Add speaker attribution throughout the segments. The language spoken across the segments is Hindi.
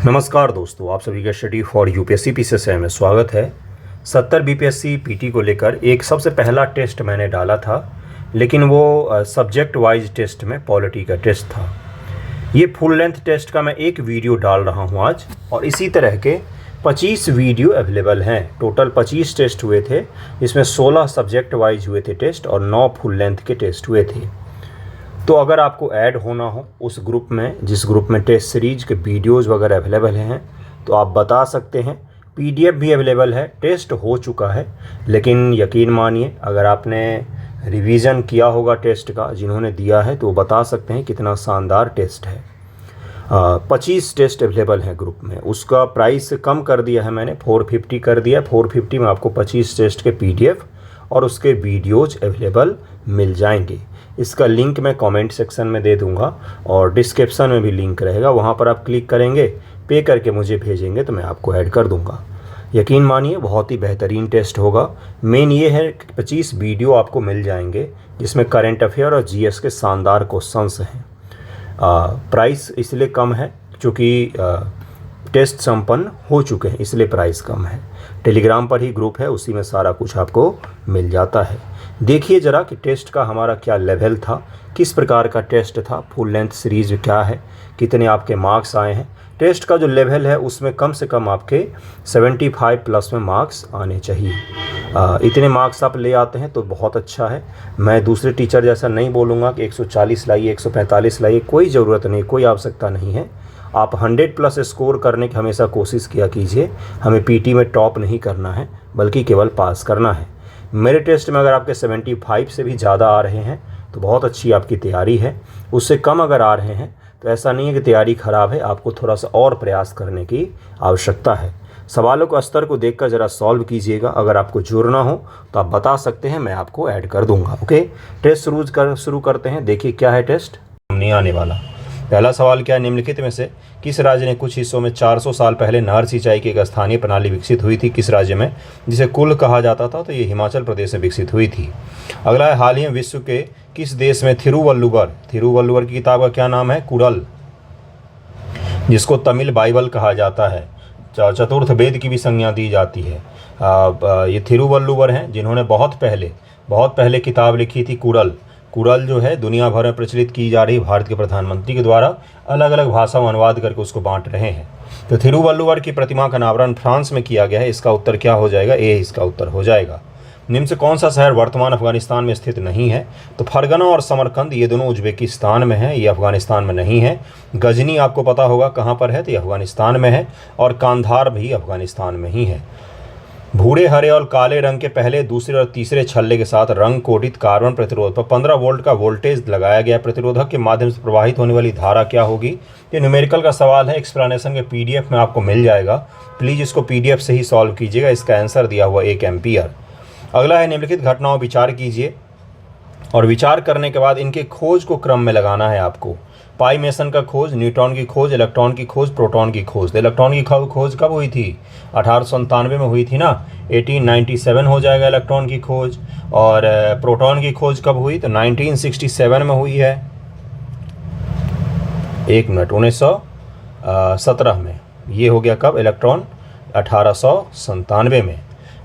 Speaker 1: नमस्कार दोस्तों, आप सभी का स्टडी फॉर यूपीएससी पीसीएसआई में स्वागत है। 70 बीपीएससी पीटी को लेकर एक सबसे पहला टेस्ट मैंने डाला था, लेकिन वो सब्जेक्ट वाइज टेस्ट में पॉलिटी का टेस्ट था। ये फुल लेंथ टेस्ट का मैं एक वीडियो डाल रहा हूँ आज, और इसी तरह के 25 वीडियो अवेलेबल हैं। टोटल 25 टेस्ट हुए थे, इसमें 16 सब्जेक्ट वाइज हुए थे टेस्ट और 9 फुल लेंथ के टेस्ट हुए थे। तो अगर आपको ऐड होना हो उस ग्रुप में, जिस ग्रुप में टेस्ट सीरीज के वीडियोज़ वगैरह अवेलेबल हैं, तो आप बता सकते हैं। पीडीएफ भी अवेलेबल है, टेस्ट हो चुका है, लेकिन यकीन मानिए अगर आपने रिवीजन किया होगा टेस्ट का, जिन्होंने दिया है, तो वो बता सकते हैं कितना शानदार टेस्ट है। 25 टेस्ट अवेलेबल हैं ग्रुप में। उसका प्राइस कम कर दिया है मैंने, 450 कर दिया। 450 में आपको 25 टेस्ट के पीडीएफ और उसके वीडियोज़ अवेलेबल मिल जाएंगे। इसका लिंक मैं कमेंट सेक्शन में दे दूंगा और डिस्क्रिप्शन में भी लिंक रहेगा, वहाँ पर आप क्लिक करेंगे, पे करके मुझे भेजेंगे तो मैं आपको ऐड कर दूंगा। यकीन मानिए बहुत ही बेहतरीन टेस्ट होगा। मेन ये है कि 25 वीडियो आपको मिल जाएंगे, जिसमें करंट अफेयर और जीएस के शानदार क्वेश्चंस हैं। प्राइस इसलिए कम है क्योंकि टेस्ट संपन्न हो चुके हैं, इसलिए प्राइस कम है। टेलीग्राम पर ही ग्रुप है, उसी में सारा कुछ आपको मिल जाता है। देखिए ज़रा कि टेस्ट का हमारा क्या लेवल था, किस प्रकार का टेस्ट था, फुल लेंथ सीरीज़ क्या है, कितने आपके मार्क्स आए हैं। टेस्ट का जो लेवल है उसमें कम से कम आपके 75 प्लस में मार्क्स आने चाहिए। इतने मार्क्स आप ले आते हैं तो बहुत अच्छा है। मैं दूसरे टीचर जैसा नहीं बोलूँगा कि 140 लाइए, 145 लाइए, कोई ज़रूरत नहीं, कोई आवश्यकता नहीं है। आप 100 प्लस स्कोर करने की हमेशा कोशिश किया कीजिए। हमें पीटी में टॉप नहीं करना है, बल्कि केवल पास करना है। मेरे टेस्ट में अगर आपके 75 से भी ज़्यादा आ रहे हैं तो बहुत अच्छी आपकी तैयारी है। उससे कम अगर आ रहे हैं तो ऐसा नहीं है कि तैयारी ख़राब है, आपको थोड़ा सा और प्रयास करने की आवश्यकता है। सवालों के स्तर को देखकर ज़रा सॉल्व कीजिएगा। अगर आपको जुड़ना हो तो आप बता सकते हैं, मैं आपको ऐड कर दूंगा। ओके, टेस्ट शुरू करते हैं। देखिए क्या है टेस्ट, नहीं आने वाला। पहला सवाल क्या है, निम्नलिखित में से किस राज्य ने कुछ हिस्सों में 400 साल पहले नहर सिंचाई की एक स्थानीय प्रणाली विकसित हुई थी? किस राज्य में, जिसे कुल कहा जाता था? तो ये हिमाचल प्रदेश में विकसित हुई थी। अगला है, हाल ही में विश्व के किस देश में थिरुवल्लुवर की किताब का क्या नाम है? कुडल, जिसको तमिल बाइबल कहा जाता है। चतुर्थ वेद की भी संज्ञा दी जाती है। ये थिरुवल्लुवर हैं, जिन्होंने बहुत पहले किताब लिखी थी कुडल जो है दुनिया भर में प्रचलित की जा रही, भारत के प्रधानमंत्री के द्वारा अलग अलग भाषा में अनुवाद करके उसको बांट रहे हैं। तो थिरुवल्लुवर की प्रतिमा का अनावरण फ्रांस में किया गया है। इसका उत्तर क्या हो जाएगा? ए इसका उत्तर हो जाएगा। निम्न से कौन सा शहर वर्तमान अफगानिस्तान में स्थित नहीं है? तो फरगना और समरकंद ये दोनों उज्बेकिस्तान में है, ये अफगानिस्तान में नहीं है। गजनी आपको पता होगा कहाँ पर है, तो ये अफगानिस्तान में है, और कांधार भी अफगानिस्तान में ही है। भूरे, हरे और काले रंग के पहले, दूसरे और तीसरे छल्ले के साथ रंग कोटित कार्बन प्रतिरोध पर 15 वोल्ट का वोल्टेज लगाया गया। प्रतिरोधक के माध्यम से प्रवाहित होने वाली धारा क्या होगी? ये न्यूमेरिकल का सवाल है, एक्सप्लेनेशन के पीडीएफ में आपको मिल जाएगा। प्लीज़ इसको पीडीएफ से ही सॉल्व कीजिएगा। इसका आंसर दिया हुआ 1 एम्पियर। अगला है, निम्नलिखित घटनाओं विचार कीजिए और विचार करने के बाद इनके खोज को क्रम में लगाना है आपको। पाई मेसन का खोज, न्यूट्रॉन की खोज, इलेक्ट्रॉन की खोज, प्रोटॉन की खोज। तो इलेक्ट्रॉन की खोज कब हुई थी? 1897 में हुई थी ना, 1897 हो जाएगा इलेक्ट्रॉन की खोज। और प्रोटॉन की खोज कब हुई? तो 1967 में हुई है। 1917 में। ये हो गया कब? इलेक्ट्रॉन 1897 में।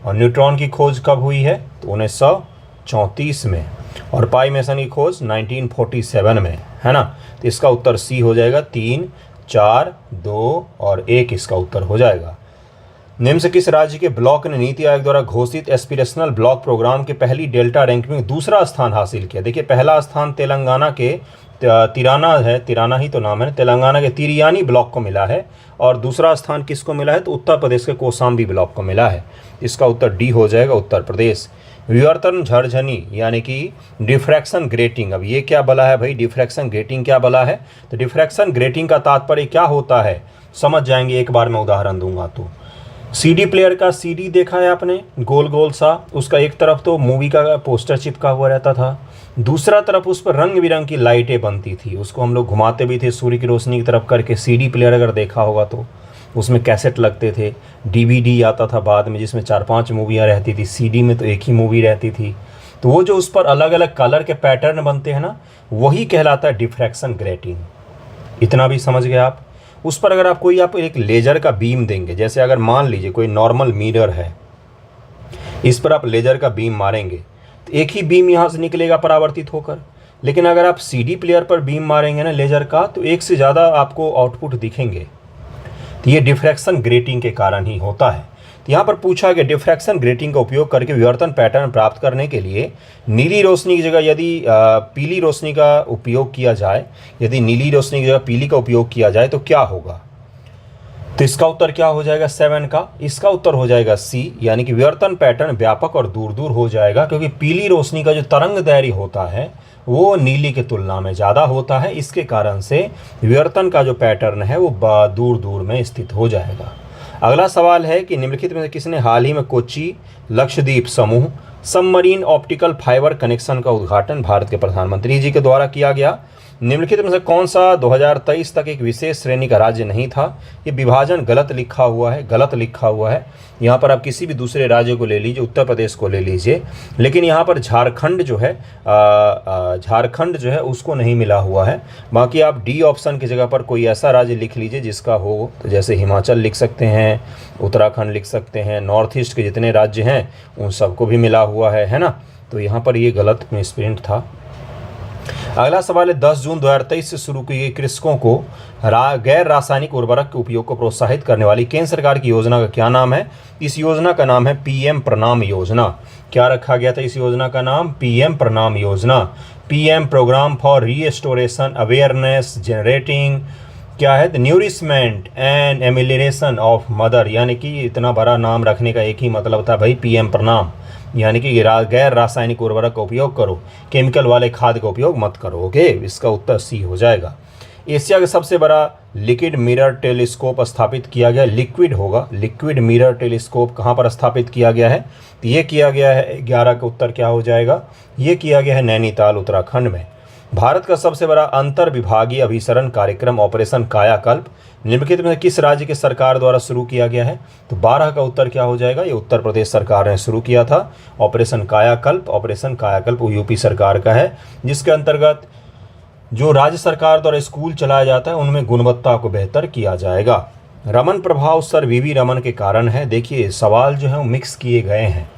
Speaker 1: और न्यूट्रॉन की खोज कब हुई है? तो 1934 में। और पाई मेसन की खोज 1947 में, है ना। तो इसका उत्तर सी हो जाएगा। 3, 4, 2 और 1 इसका उत्तर हो जाएगा। निम्न से किस राज्य के ब्लॉक ने नीति आयोग द्वारा घोषित एस्पिरेशनल ब्लॉक प्रोग्राम के पहली डेल्टा रैंकिंग में दूसरा स्थान हासिल किया? देखिए, पहला स्थान तेलंगाना के तिराना है, तिराना ही तो नाम है, तेलंगाना के तिरियानी ब्लॉक को मिला है। और दूसरा स्थान किसको मिला है? तो उत्तर प्रदेश के कोसांबी ब्लॉक को मिला है। इसका उत्तर डी हो जाएगा, उत्तर प्रदेश। विवर्तन झरझनी यानी कि डिफ्रैक्शन ग्रेटिंग। अब ये क्या बला है भाई, डिफ्रैक्शन ग्रेटिंग क्या बला है? तो डिफ्रैक्शन ग्रेटिंग का तात्पर्य क्या होता है, समझ जाएंगे एक बार मैं उदाहरण दूंगा। तो सीडी प्लेयर का सीडी देखा है आपने, गोल गोल सा, उसका एक तरफ तो मूवी का पोस्टर चिपका हुआ रहता था, दूसरा तरफ उस पर रंग बिरंग की लाइटें बनती थी। उसको हम लोग घुमाते भी थे सूर्य की रोशनी की तरफ करके। सीडी प्लेयर अगर देखा होगा तो उसमें कैसेट लगते थे, डीवीडी आता था बाद में जिसमें 4-5 मूवियाँ रहती थी, सीडी में तो एक ही मूवी रहती थी। तो वो जो उस पर अलग अलग कलर के पैटर्न बनते हैं ना, वही कहलाता है डिफ्रैक्शन ग्रेटिंग। इतना भी समझ गए आप। उस पर अगर आप एक लेज़र का बीम देंगे, जैसे अगर मान लीजिए कोई नॉर्मल मिरर है, इस पर आप लेज़र का बीम मारेंगे तो एक ही बीम यहाँ से निकलेगा परावर्तित होकर। लेकिन अगर आप CD प्लेयर पर बीम मारेंगे ना लेज़र का, तो एक से ज़्यादा आपको आउटपुट दिखेंगे। तो ये डिफ्रैक्शन ग्रेटिंग के कारण ही होता है। तो यहाँ पर पूछा गया डिफ्रैक्शन ग्रेटिंग का उपयोग करके विवर्तन पैटर्न प्राप्त करने के लिए नीली रोशनी की जगह यदि पीली रोशनी का उपयोग किया जाए, यदि नीली रोशनी की जगह पीली का उपयोग किया जाए तो क्या होगा। तो इसका उत्तर क्या हो जाएगा 7 का, इसका उत्तर हो जाएगा C, यानी कि विवर्तन पैटर्न व्यापक और दूर दूर हो जाएगा, क्योंकि पीली रोशनी का जो तरंग दैर्घ्य होता है वो नीली की तुलना में ज़्यादा होता है। इसके कारण से विवर्तन का जो पैटर्न है वो दूर दूर में स्थित हो जाएगा। अगला सवाल है कि निम्नलिखित में से किसने हाल ही में कोच्चि लक्षद्वीप समूह सबमरीन ऑप्टिकल फाइबर कनेक्शन का उद्घाटन भारत के प्रधानमंत्री जी के द्वारा किया गया। निम्नलिखित में से कौन सा 2023 तक एक विशेष श्रेणी का राज्य नहीं था। ये विभाजन गलत लिखा हुआ है, गलत लिखा हुआ है। यहाँ पर आप किसी भी दूसरे राज्य को ले लीजिए, उत्तर प्रदेश को ले लीजिए, लेकिन यहाँ पर झारखंड जो है उसको नहीं मिला हुआ है। बाकी आप डी ऑप्शन की जगह पर कोई ऐसा राज्य लिख लीजिए जिसका हो, तो जैसे हिमाचल लिख सकते हैं, उत्तराखंड लिख सकते हैं, नॉर्थ ईस्ट के जितने राज्य हैं उन सबको भी मिला हुआ है ना। तो यहाँ पर ये गलत मिसप्रिंट था। अगला सवाल है 10 जून 2023 से शुरू की गई कृषकों को गैर रासायनिक उर्वरक के उपयोग को प्रोत्साहित करने वाली केंद्र सरकार की योजना का क्या नाम है। इस योजना का नाम है PM प्रणाम योजना। क्या रखा गया था इस योजना का नाम, PM प्रणाम योजना। PM programme for restoration awareness generating क्या है, the nourishment and amelioration of mother, यानी कि इतना बड़ा नाम रखने का एक ही मतलब था भाई PM प्रणाम, यानी कि गैर रासायनिक उर्वरक का उपयोग करो, केमिकल वाले खाद का उपयोग मत करो। ओके, इसका उत्तर C हो जाएगा। एशिया का सबसे बड़ा लिक्विड मिरर टेलीस्कोप स्थापित किया गया, लिक्विड होगा, लिक्विड मिरर टेलीस्कोप कहाँ पर स्थापित किया गया है, तो ये किया गया है 11 का उत्तर क्या हो जाएगा, ये किया गया है नैनीताल उत्तराखंड में। भारत का सबसे बड़ा अंतर विभागीय अभिसरण कार्यक्रम ऑपरेशन कायाकल्प निम्नलिखित में किस राज्य की सरकार द्वारा शुरू किया गया है, तो 12 का उत्तर क्या हो जाएगा, ये उत्तर प्रदेश सरकार ने शुरू किया था ऑपरेशन कायाकल्प। ऑपरेशन कायाकल्प UP सरकार का है, जिसके अंतर्गत जो राज्य सरकार द्वारा स्कूल चलाया जाता है उनमें गुणवत्ता को बेहतर किया जाएगा। रमन प्रभाव सर VV रमन के कारण है। देखिए सवाल जो है वो मिक्स किए गए हैं।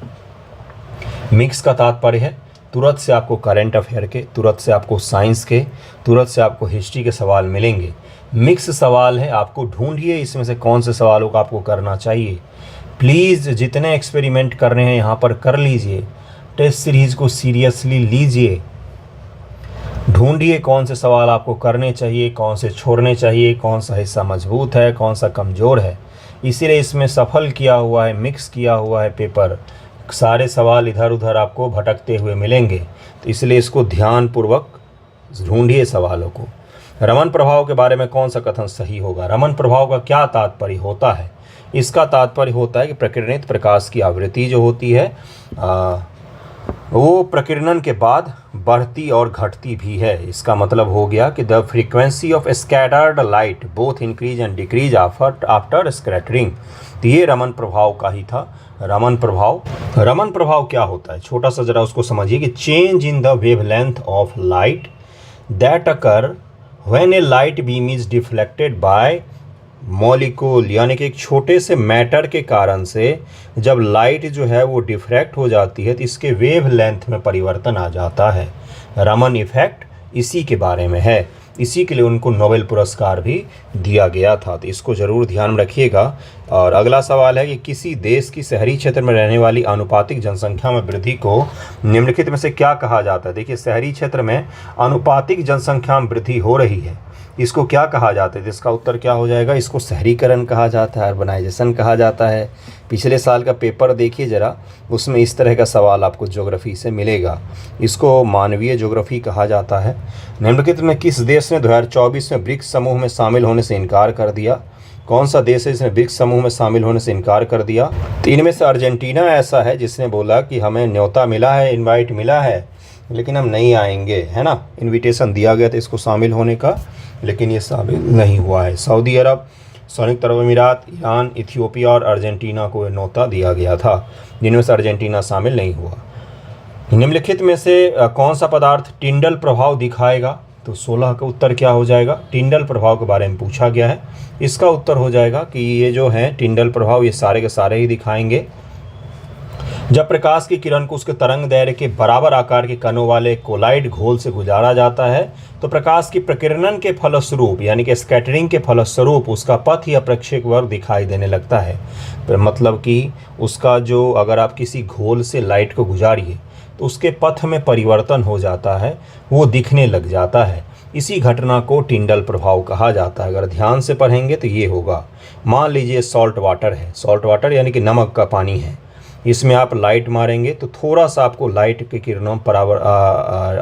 Speaker 1: मिक्स का तात्पर्य है तुरंत से आपको करंट अफेयर के, तुरंत से आपको साइंस के, तुरंत से आपको हिस्ट्री के सवाल मिलेंगे। मिक्स सवाल है, आपको ढूंढिए इसमें से कौन से सवालों का आपको करना चाहिए। प्लीज़ जितने एक्सपेरिमेंट कर रहे हैं यहाँ पर कर लीजिए, टेस्ट सीरीज़ को सीरियसली लीजिए, ढूंढिए कौन से सवाल आपको करने चाहिए, कौन से छोड़ने चाहिए, कौन सा हिस्सा मजबूत है, कौन सा कमज़ोर है। इसीलिए इसमें सफल किया हुआ है, मिक्स किया हुआ है पेपर। सारे सवाल इधर उधर आपको भटकते हुए मिलेंगे, तो इसलिए इसको ध्यानपूर्वक ढूंढिए सवालों को। रमन प्रभाव के बारे में कौन सा कथन सही होगा। रमन प्रभाव का क्या तात्पर्य होता है, इसका तात्पर्य होता है कि प्रकीर्णित प्रकाश की आवृत्ति जो होती है वो प्रकीर्णन के बाद बढ़ती और घटती भी है। इसका मतलब हो गया कि the frequency of scattered light both increase and decrease after scattering. तो ये रमन प्रभाव का ही था। रमन प्रभाव क्या होता है, छोटा सा जरा उसको समझिए कि change in the wavelength of light that occur when A light beam is deflected by molecule, यानी कि एक छोटे से मैटर के कारण से जब लाइट जो है वो डिफ्रैक्ट हो जाती है तो इसके वेवलेंथ में परिवर्तन आ जाता है। रमन इफेक्ट इसी के बारे में है, इसी के लिए उनको नोबेल पुरस्कार भी दिया गया था। तो इसको ज़रूर ध्यान में रखिएगा। और अगला सवाल है कि किसी देश की शहरी क्षेत्र में रहने वाली आनुपातिक जनसंख्या में वृद्धि को निम्नलिखित में से क्या कहा जाता है। देखिए शहरी क्षेत्र में आनुपातिक जनसंख्या में वृद्धि हो रही है, इसको क्या कहा जाता है, इसका उत्तर क्या हो जाएगा, इसको शहरीकरण कहा जाता है, अर्बनाइजेशन कहा जाता है। पिछले साल का पेपर देखिए ज़रा, उसमें इस तरह का सवाल आपको ज्योग्राफी से मिलेगा। इसको मानवीय ज्योग्राफी कहा जाता है। निम्नलिखित में किस देश ने 2024 में ब्रिक्स समूह में शामिल होने से इनकार कर दिया। कौन सा देश है जिसने ब्रिक्स समूह में शामिल होने से इनकार कर दिया। तो इनमें से अर्जेंटीना ऐसा है जिसने बोला कि हमें न्योता मिला है, इन्वाइट मिला है, लेकिन हम नहीं आएंगे, है ना। इन्विटेशन दिया गया था इसको शामिल होने का, लेकिन ये शामिल नहीं हुआ है। सऊदी अरब, संयुक्त अरब अमीरात, ईरान, इथियोपिया और अर्जेंटीना को न्योता दिया गया था, जिनमें से अर्जेंटीना शामिल नहीं हुआ। निम्नलिखित में से कौन सा पदार्थ टिंडल प्रभाव दिखाएगा। तो 16 का उत्तर क्या हो जाएगा? टिंडल प्रभाव के बारे में पूछा गया है। इसका उत्तर हो जाएगा कि ये जो है टिंडल प्रभाव, ये सारे के सारे ही दिखाएंगे। जब प्रकाश की किरण को उसके तरंग दैर्घ्य के बराबर आकार के कणों वाले कोलाइड घोल से गुजारा जाता है तो प्रकाश की प्रकीर्णन के फलस्वरूप यानी कि स्कैटरिंग के फलस्वरूप उसका पथ या प्रक्षेपवक्र दिखाई देने लगता है। मतलब कि उसका जो, अगर आप किसी घोल से लाइट को गुजारिए तो उसके पथ में परिवर्तन हो जाता है, वो दिखने लग जाता है। इसी घटना को टिंडल प्रभाव कहा जाता है। अगर ध्यान से पढ़ेंगे तो ये होगा। मान लीजिए सॉल्ट वाटर है, सॉल्ट वाटर यानी कि नमक का पानी है, इसमें आप लाइट मारेंगे तो थोड़ा सा आपको लाइट के किरणों बराबर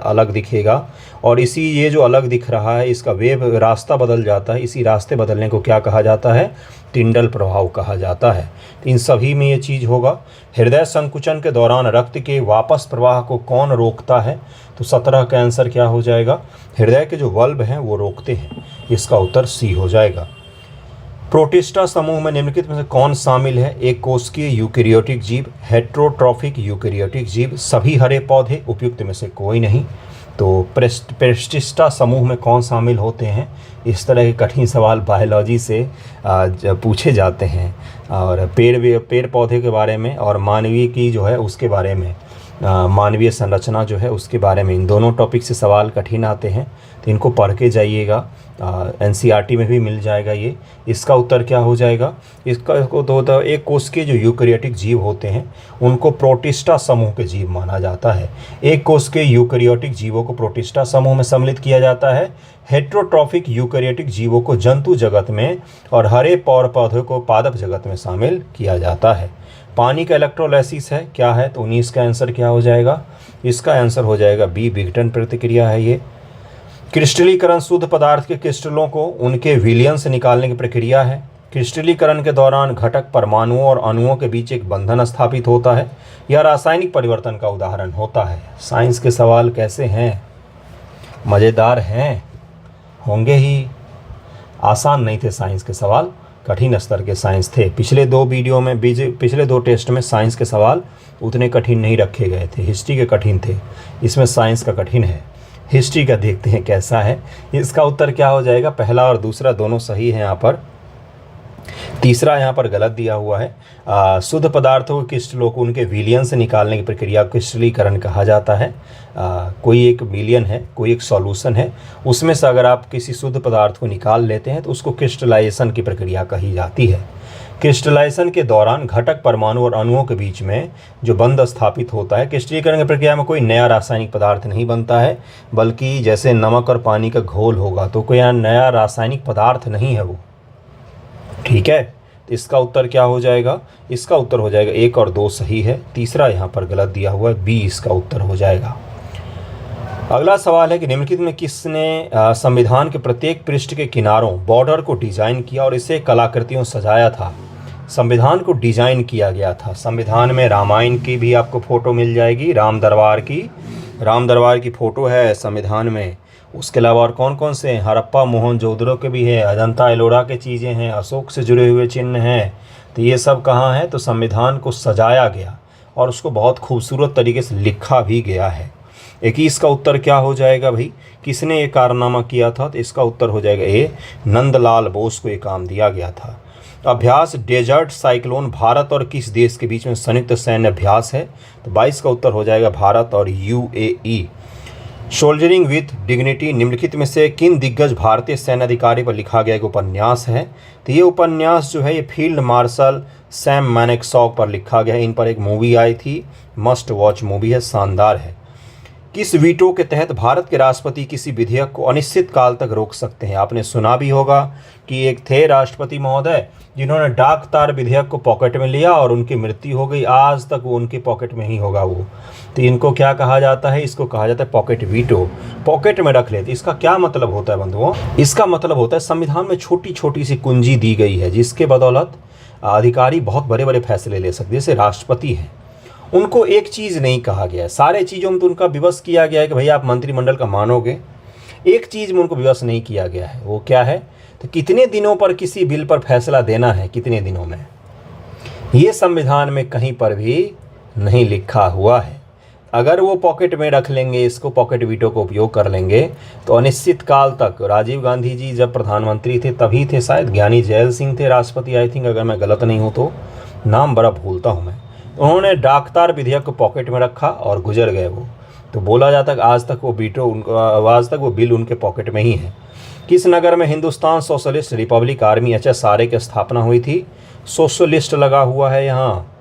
Speaker 1: अलग दिखेगा, और इसी ये जो अलग दिख रहा है इसका वेव रास्ता बदल जाता है। इसी रास्ते बदलने को क्या कहा जाता है? टिंडल प्रभाव कहा जाता है। तो इन सभी में ये चीज़ होगा। हृदय संकुचन के दौरान रक्त के वापस प्रवाह को कौन रोकता है? तो 17 का आंसर क्या हो जाएगा? हृदय के जो वल्व हैं वो रोकते हैं। इसका उत्तर सी हो जाएगा। प्रोटिस्टा समूह में निम्नलिखित में से कौन शामिल है? एक कोशिकीय यूकेरियोटिक जीव, हेट्रोट्रॉफिक यूकेरियोटिक जीव, सभी हरे पौधे, उपयुक्त में से कोई नहीं। तो प्रोटिस्टा समूह में कौन शामिल होते हैं? इस तरह के कठिन सवाल बायोलॉजी से पूछे जाते हैं, और पेड़ पौधे के बारे में और मानवीय की जो है उसके बारे में, मानवीय संरचना जो है उसके बारे में, इन दोनों टॉपिक से सवाल कठिन आते हैं। तो इनको पढ़ के जाइएगा, एनसीईआरटी में भी मिल जाएगा ये। इसका उत्तर क्या हो जाएगा? इसका तो एक कोशिकीय जो यूकेरियोटिक जीव होते हैं उनको प्रोटिस्टा समूह के जीव माना जाता है। एक कोशिकीय यूकेरियोटिक जीवों को प्रोटिस्टा समूह में सम्मिलित किया जाता है। हेट्रोट्रॉफिक यूकेरियोटिक जीवों को जंतु जगत में और हरे पौधों को पादप जगत में शामिल किया जाता है। पानी का इलेक्ट्रोलाइसिस है क्या है? तो 19 का आंसर क्या हो जाएगा? इसका आंसर हो जाएगा बी, विघटन प्रतिक्रिया है ये। क्रिस्टलीकरण शुद्ध पदार्थ के क्रिस्टलों को उनके विलयन से निकालने की प्रक्रिया है। क्रिस्टलीकरण के दौरान घटक परमाणुओं और अणुओं के बीच एक बंधन स्थापित होता है। यह रासायनिक परिवर्तन का उदाहरण होता है। साइंस के सवाल कैसे हैं? मज़ेदार हैं, होंगे ही। आसान नहीं थे साइंस के सवाल, कठिन स्तर के साइंस थे। पिछले दो टेस्ट में साइंस के सवाल उतने कठिन नहीं रखे गए थे, हिस्ट्री के कठिन थे। इसमें साइंस का कठिन है। हिस्ट्री का देखते हैं कैसा है। इसका उत्तर क्या हो जाएगा? पहला और दूसरा दोनों सही हैं यहाँ पर, तीसरा यहाँ पर गलत दिया हुआ है। शुद्ध पदार्थों के क्रिस्टलों को उनके विलयन से निकालने की प्रक्रिया क्रिस्टलीकरण कहा जाता है। कोई एक विलयन है, कोई एक सॉल्यूशन है, उसमें से अगर आप किसी शुद्ध पदार्थ को निकाल लेते हैं तो उसको क्रिस्टलाइजेशन की प्रक्रिया कही जाती है। क्रिस्टलाइजेशन के दौरान घटक परमाणु और अणुओं के बीच में जो बंध स्थापित होता है। क्रिस्टलीकरण की प्रक्रिया में कोई नया रासायनिक पदार्थ नहीं बनता है, बल्कि जैसे नमक और पानी का घोल होगा तो कोई नया रासायनिक पदार्थ नहीं है वो। ठीक है, तो इसका उत्तर क्या हो जाएगा? इसका उत्तर हो जाएगा 1 और 2 सही है, तीसरा यहाँ पर गलत दिया हुआ है, बी इसका उत्तर हो जाएगा। अगला सवाल है कि निम्नलिखित में किसने संविधान के प्रत्येक पृष्ठ के किनारों बॉर्डर को डिजाइन किया और इसे कलाकृतियों सजाया था? संविधान को डिजाइन किया गया था। संविधान में रामायण की भी आपको फोटो मिल जाएगी, राम दरबार की फोटो है संविधान में। उसके अलावा और कौन कौन से हैं? हड़प्पा मोहनजोदड़ो के भी है, अजंता एलोरा के चीज़ें हैं, अशोक से जुड़े हुए चिन्ह हैं। तो ये सब कहाँ है? तो संविधान को सजाया गया और उसको बहुत खूबसूरत तरीके से लिखा भी गया है। 21 का उत्तर क्या हो जाएगा भाई? किसने ये कारनामा किया था? तो इसका उत्तर हो जाएगा ए, नंदलाल बोस को ये काम दिया गया था। अभ्यास डेजर्ट साइक्लोन भारत और किस देश के बीच में संयुक्त सैन्य अभ्यास है? तो 22 का उत्तर हो जाएगा भारत और यूएई। सोल्जरिंग विथ डिग्निटी निम्नलिखित में से किन दिग्गज भारतीय सैन्य अधिकारी पर लिखा गया एक उपन्यास है? तो ये उपन्यास जो है ये फील्ड मार्शल सैम मैनेक्सॉक पर लिखा गया है। इन पर एक मूवी आई थी, मस्ट वॉच मूवी है, शानदार है। किस वीटो के तहत भारत के राष्ट्रपति किसी विधेयक को अनिश्चित काल तक रोक सकते हैं? आपने सुना भी होगा कि एक थे राष्ट्रपति महोदय जिन्होंने डाक तार विधेयक को पॉकेट में लिया और उनकी मृत्यु हो गई, आज तक वो उनके पॉकेट में ही होगा वो। तो इनको क्या कहा जाता है? इसको कहा जाता है पॉकेट वीटो, पॉकेट में रख लेते। इसका क्या मतलब होता है बंधुओं? इसका मतलब होता है संविधान में छोटी छोटी सी कुंजी दी गई है जिसके बदौलत अधिकारी बहुत बड़े बड़े फैसले ले सकते हैं। जैसे राष्ट्रपति हैं, उनको एक चीज़ नहीं कहा गया है, सारे चीज़ों में तो उनका विवश किया गया है कि भैया आप मंत्रिमंडल का मानोगे। एक चीज़ में उनको विवश नहीं किया गया है, वो क्या है? तो कितने दिनों पर किसी बिल पर फैसला देना है, कितने दिनों में, ये संविधान में कहीं पर भी नहीं लिखा हुआ है। अगर वो पॉकेट में रख लेंगे, इसको पॉकेट वीटो को उपयोग कर लेंगे, तो अनिश्चित काल तक राजीव गांधी जी जब प्रधानमंत्री थे तभी थे, शायद ज्ञानी जैल सिंह थे राष्ट्रपति, आई थिंक, अगर मैं गलत नहीं हूँ तो, नाम बड़ा भूलता हूँ मैं। उन्होंने डाकतार विधेयक को पॉकेट में रखा और गुजर गए वो। तो बोला जाता है आज तक वो बिल उनके पॉकेट में ही है। किस नगर में Hindustan socialist Republic army HSRA की स्थापना हुई थी? सोशलिस्ट लगा हुआ है यहाँ,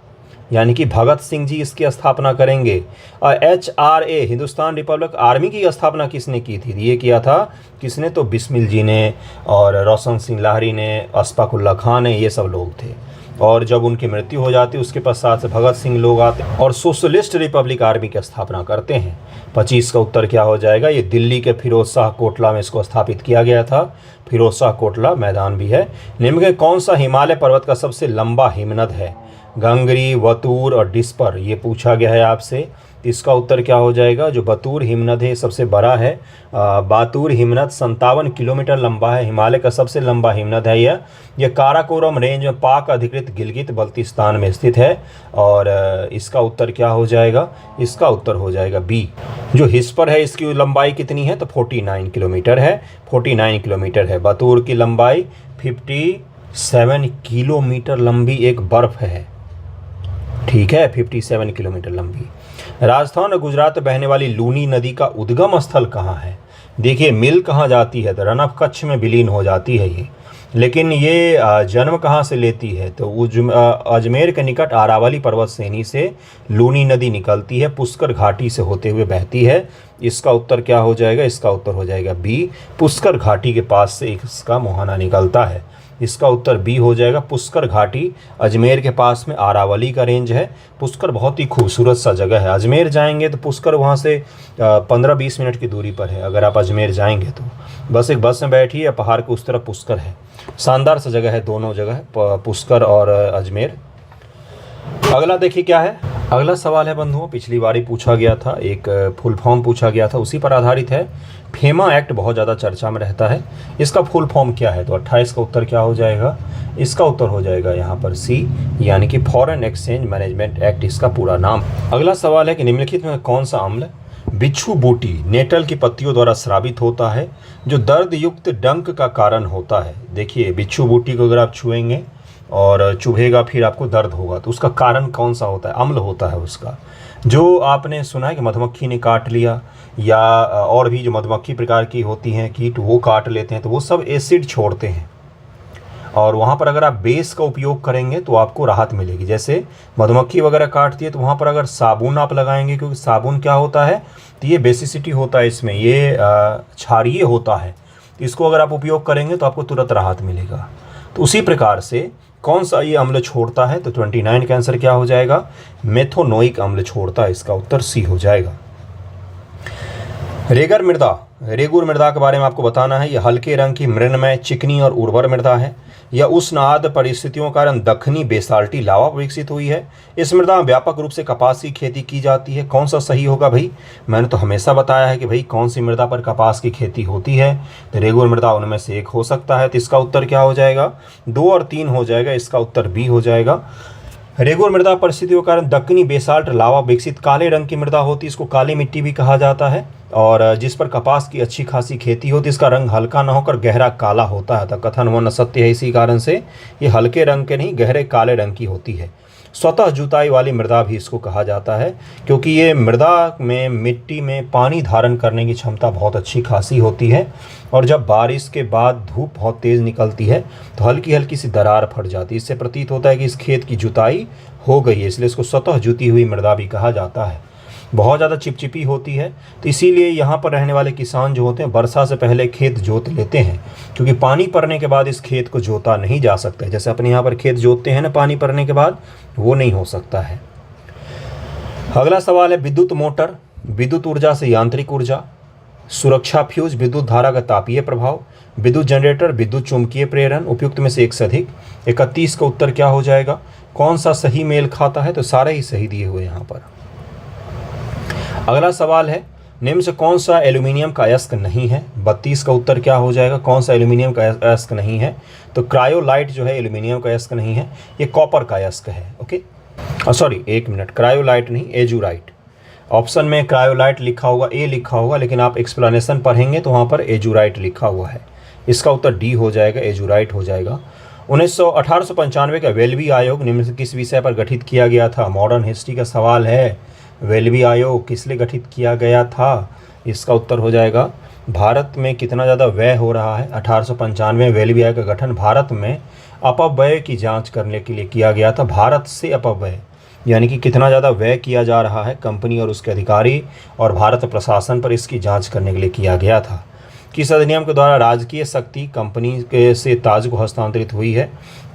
Speaker 1: यानी कि भगत सिंह जी इसकी स्थापना करेंगे। और HRA हिंदुस्तान रिपब्लिक आर्मी की स्थापना किसने की थी? ये किया था किसने? तो बिस्मिल जी ने, और रोशन सिंह लाहिरी ने, अशफाक उल्लाह खान ने, ये सब लोग थे। और जब उनकी मृत्यु हो जाती उसके पश्चात से भगत सिंह लोग आते और सोशलिस्ट रिपब्लिक आर्मी की स्थापना करते हैं। 25 का उत्तर क्या हो जाएगा? ये दिल्ली के फिरोज शाह कोटला में इसको स्थापित किया गया था। फिरोज शाह कोटला मैदान भी है। निम्न में कौन सा हिमालय पर्वत का सबसे लंबा हिमनद है? गंगरी, वतूर और डिस्पर, ये पूछा गया है आपसे। इसका उत्तर क्या हो जाएगा? जो बतूर हिमनद है सबसे बड़ा है। बातूर हिमनद 57 किलोमीटर लंबा है, हिमालय का सबसे लंबा हिमनद है यह काराकोरम रेंज में पाक अधिकृत गिलगित बल्तिस्तान में स्थित है। और इसका उत्तर क्या हो जाएगा? इसका उत्तर हो जाएगा बी। जो हिस्पर है इसकी लंबाई कितनी है? तो 49 किलोमीटर है, 49 किलोमीटर है। बतूर की लंबाई 57 किलोमीटर लंबी एक बर्फ है, ठीक है, 57 किलोमीटर लंबी। राजस्थान और गुजरात में बहने वाली लूनी नदी का उद्गम स्थल कहाँ है? देखिए, मिल कहाँ जाती है? तो रन ऑफ कच्छ में विलीन हो जाती है ये, लेकिन ये जन्म कहाँ से लेती है? तो अजमेर के निकट अरावली पर्वत श्रेणी से लूनी नदी निकलती है, पुष्कर घाटी से होते हुए बहती है। इसका उत्तर क्या हो जाएगा? इसका उत्तर हो जाएगा बी, पुष्कर घाटी के पास से इसका मुहाना निकलता है। इसका उत्तर बी हो जाएगा। पुष्कर घाटी अजमेर के पास में अरावली का रेंज है। पुष्कर बहुत ही खूबसूरत सा जगह है। अजमेर जाएंगे तो पुष्कर वहाँ से 15-20 मिनट की दूरी पर है। अगर आप अजमेर जाएंगे तो बस एक बस में बैठिए, पहाड़ के उस तरफ पुष्कर है। शानदार सा जगह है, दोनों जगह पुष्कर और अजमेर। अगला देखिए क्या है। अगला सवाल है बंधुओं, पिछली बार ही पूछा गया था, एक फुल फॉर्म पूछा गया था, उसी पर आधारित है। फेमा एक्ट बहुत ज़्यादा चर्चा में रहता है, इसका फुल फॉर्म क्या है? तो 28 का उत्तर क्या हो जाएगा? इसका उत्तर हो जाएगा यहाँ पर सी, यानी कि फॉरेन एक्सचेंज मैनेजमेंट एक्ट इसका पूरा नाम। अगला सवाल है कि निम्नलिखित में कौन सा अम्ल बिच्छू बूटी नेटल की पत्तियों द्वारा स्रावित होता है जो दर्द युक्त डंक का कारण होता है? देखिए, बिच्छू बूटी को अगर आप छुएंगे और चुभेगा फिर आपको दर्द होगा, तो उसका कारण कौन सा होता है? अम्ल होता है उसका। जो आपने सुना है कि मधुमक्खी ने काट लिया, या और भी जो मधुमक्खी प्रकार की होती हैं कीट, वो काट लेते हैं, तो वो सब एसिड छोड़ते हैं। और वहाँ पर अगर आप बेस का उपयोग करेंगे तो आपको राहत मिलेगी। जैसे मधुमक्खी वगैरह काटती है तो वहाँ पर अगर साबुन आप लगाएंगे, क्योंकि साबुन क्या होता है? तो ये बेसिसिटी होता है इसमें, ये क्षारीय होता है। इसको अगर आप उपयोग करेंगे तो आपको तुरंत राहत मिलेगा। तो उसी प्रकार से कौन सा ये अम्ल छोड़ता है? तो 29 का आंसर क्या हो जाएगा? मेथोनोइक अम्ल छोड़ता है। इसका उत्तर सी हो जाएगा। रेगुर मृदा के बारे में आपको बताना है। यह हल्के रंग की मृणमय, चिकनी और उर्वर मृदा है। यह उष्ण आर्द्र परिस्थितियों के कारण दक्षिणी बेसाल्टी लावा विकसित हुई है। इस मृदा में व्यापक रूप से कपास की खेती की जाती है। कौन सा सही होगा भाई? मैंने तो हमेशा बताया है कि भाई कौन सी मृदा पर कपास की खेती होती है, तो रेगुर मृदा उनमें से एक हो सकता है। तो इसका उत्तर क्या हो जाएगा? 2 और 3 हो जाएगा। इसका उत्तर बी हो जाएगा। रेगुर मृदा परिस्थितियों के कारण दक्षिणी बेसाल्ट लावा विकसित काले रंग की मृदा होती है, इसको काली मिट्टी भी कहा जाता है। और जिस पर कपास की अच्छी खासी खेती होती है, इसका रंग हल्का न होकर गहरा काला होता है। तो कथन वर्ण सत्य है, इसी कारण से ये हल्के रंग के नहीं, गहरे काले रंग की होती है। स्वतः जुताई वाली मृदा भी इसको कहा जाता है, क्योंकि ये मृदा में मिट्टी में पानी धारण करने की क्षमता बहुत अच्छी खासी होती है। और जब बारिश के बाद धूप बहुत तेज़ निकलती है तो हल्की हल्की सी दरार फट जाती है। इससे प्रतीत होता है कि इस खेत की जुताई हो गई है, इसलिए इसको स्वतः जुती हुई मृदा भी कहा जाता है। बहुत ज़्यादा चिपचिपी होती है, तो इसीलिए यहाँ पर रहने वाले किसान जो होते हैं वर्षा से पहले खेत जोत लेते हैं, क्योंकि पानी पड़ने के बाद इस खेत को जोता नहीं जा सकता है। जैसे अपने यहाँ पर खेत जोतते हैं ना पानी पड़ने के बाद, वो नहीं हो सकता है। अगला सवाल है विद्युत मोटर, विद्युत ऊर्जा से यांत्रिक ऊर्जा, सुरक्षा फ्यूज, विद्युत धारा का तापीय प्रभाव, विद्युत जनरेटर, विद्युत चुंबकीय प्रेरण, उपयुक्त में से एक से अधिक। 31 का उत्तर क्या हो जाएगा? कौन सा सही मेल खाता है? तो सारे ही सही दिए हुए यहाँ पर। अगला सवाल है निम्न से कौन सा एल्यूमिनियम का अयस्क नहीं है? 32 का उत्तर क्या हो जाएगा? कौन सा एल्यूमिनियम का अयस्क नहीं है? तो क्रायोलाइट जो है एल्यूमिनियम का अयस्क नहीं है, ये कॉपर का अयस्क है। ओके, सॉरी, एक मिनट, क्रायोलाइट नहीं, एजुराइट। ऑप्शन में क्रायोलाइट लिखा होगा, ए लिखा होगा, लेकिन आप एक्सप्लेनेशन पढ़ेंगे तो वहाँ पर एजुराइट लिखा हुआ है। इसका उत्तर डी हो जाएगा, एजुराइट हो जाएगा। 1895 का वेल्बी आयोग निम्न से किस विषय पर गठित किया गया था? मॉडर्न हिस्ट्री का सवाल है। वेल्बी आयोग किस लिए गठित किया गया था? इसका उत्तर हो जाएगा भारत में कितना ज़्यादा व्यय हो रहा है। 1895 वेल्बी आयोग का गठन भारत में अपव्यय की जांच करने के लिए किया गया था। भारत से अपव्यय यानी कि कितना ज़्यादा व्यय किया जा रहा है कंपनी और उसके अधिकारी और भारत प्रशासन पर, इसकी जांच करने के लिए किया गया था। किस अधिनियम के द्वारा राजकीय शक्ति कंपनी के से ताज को हस्तांतरित हुई है?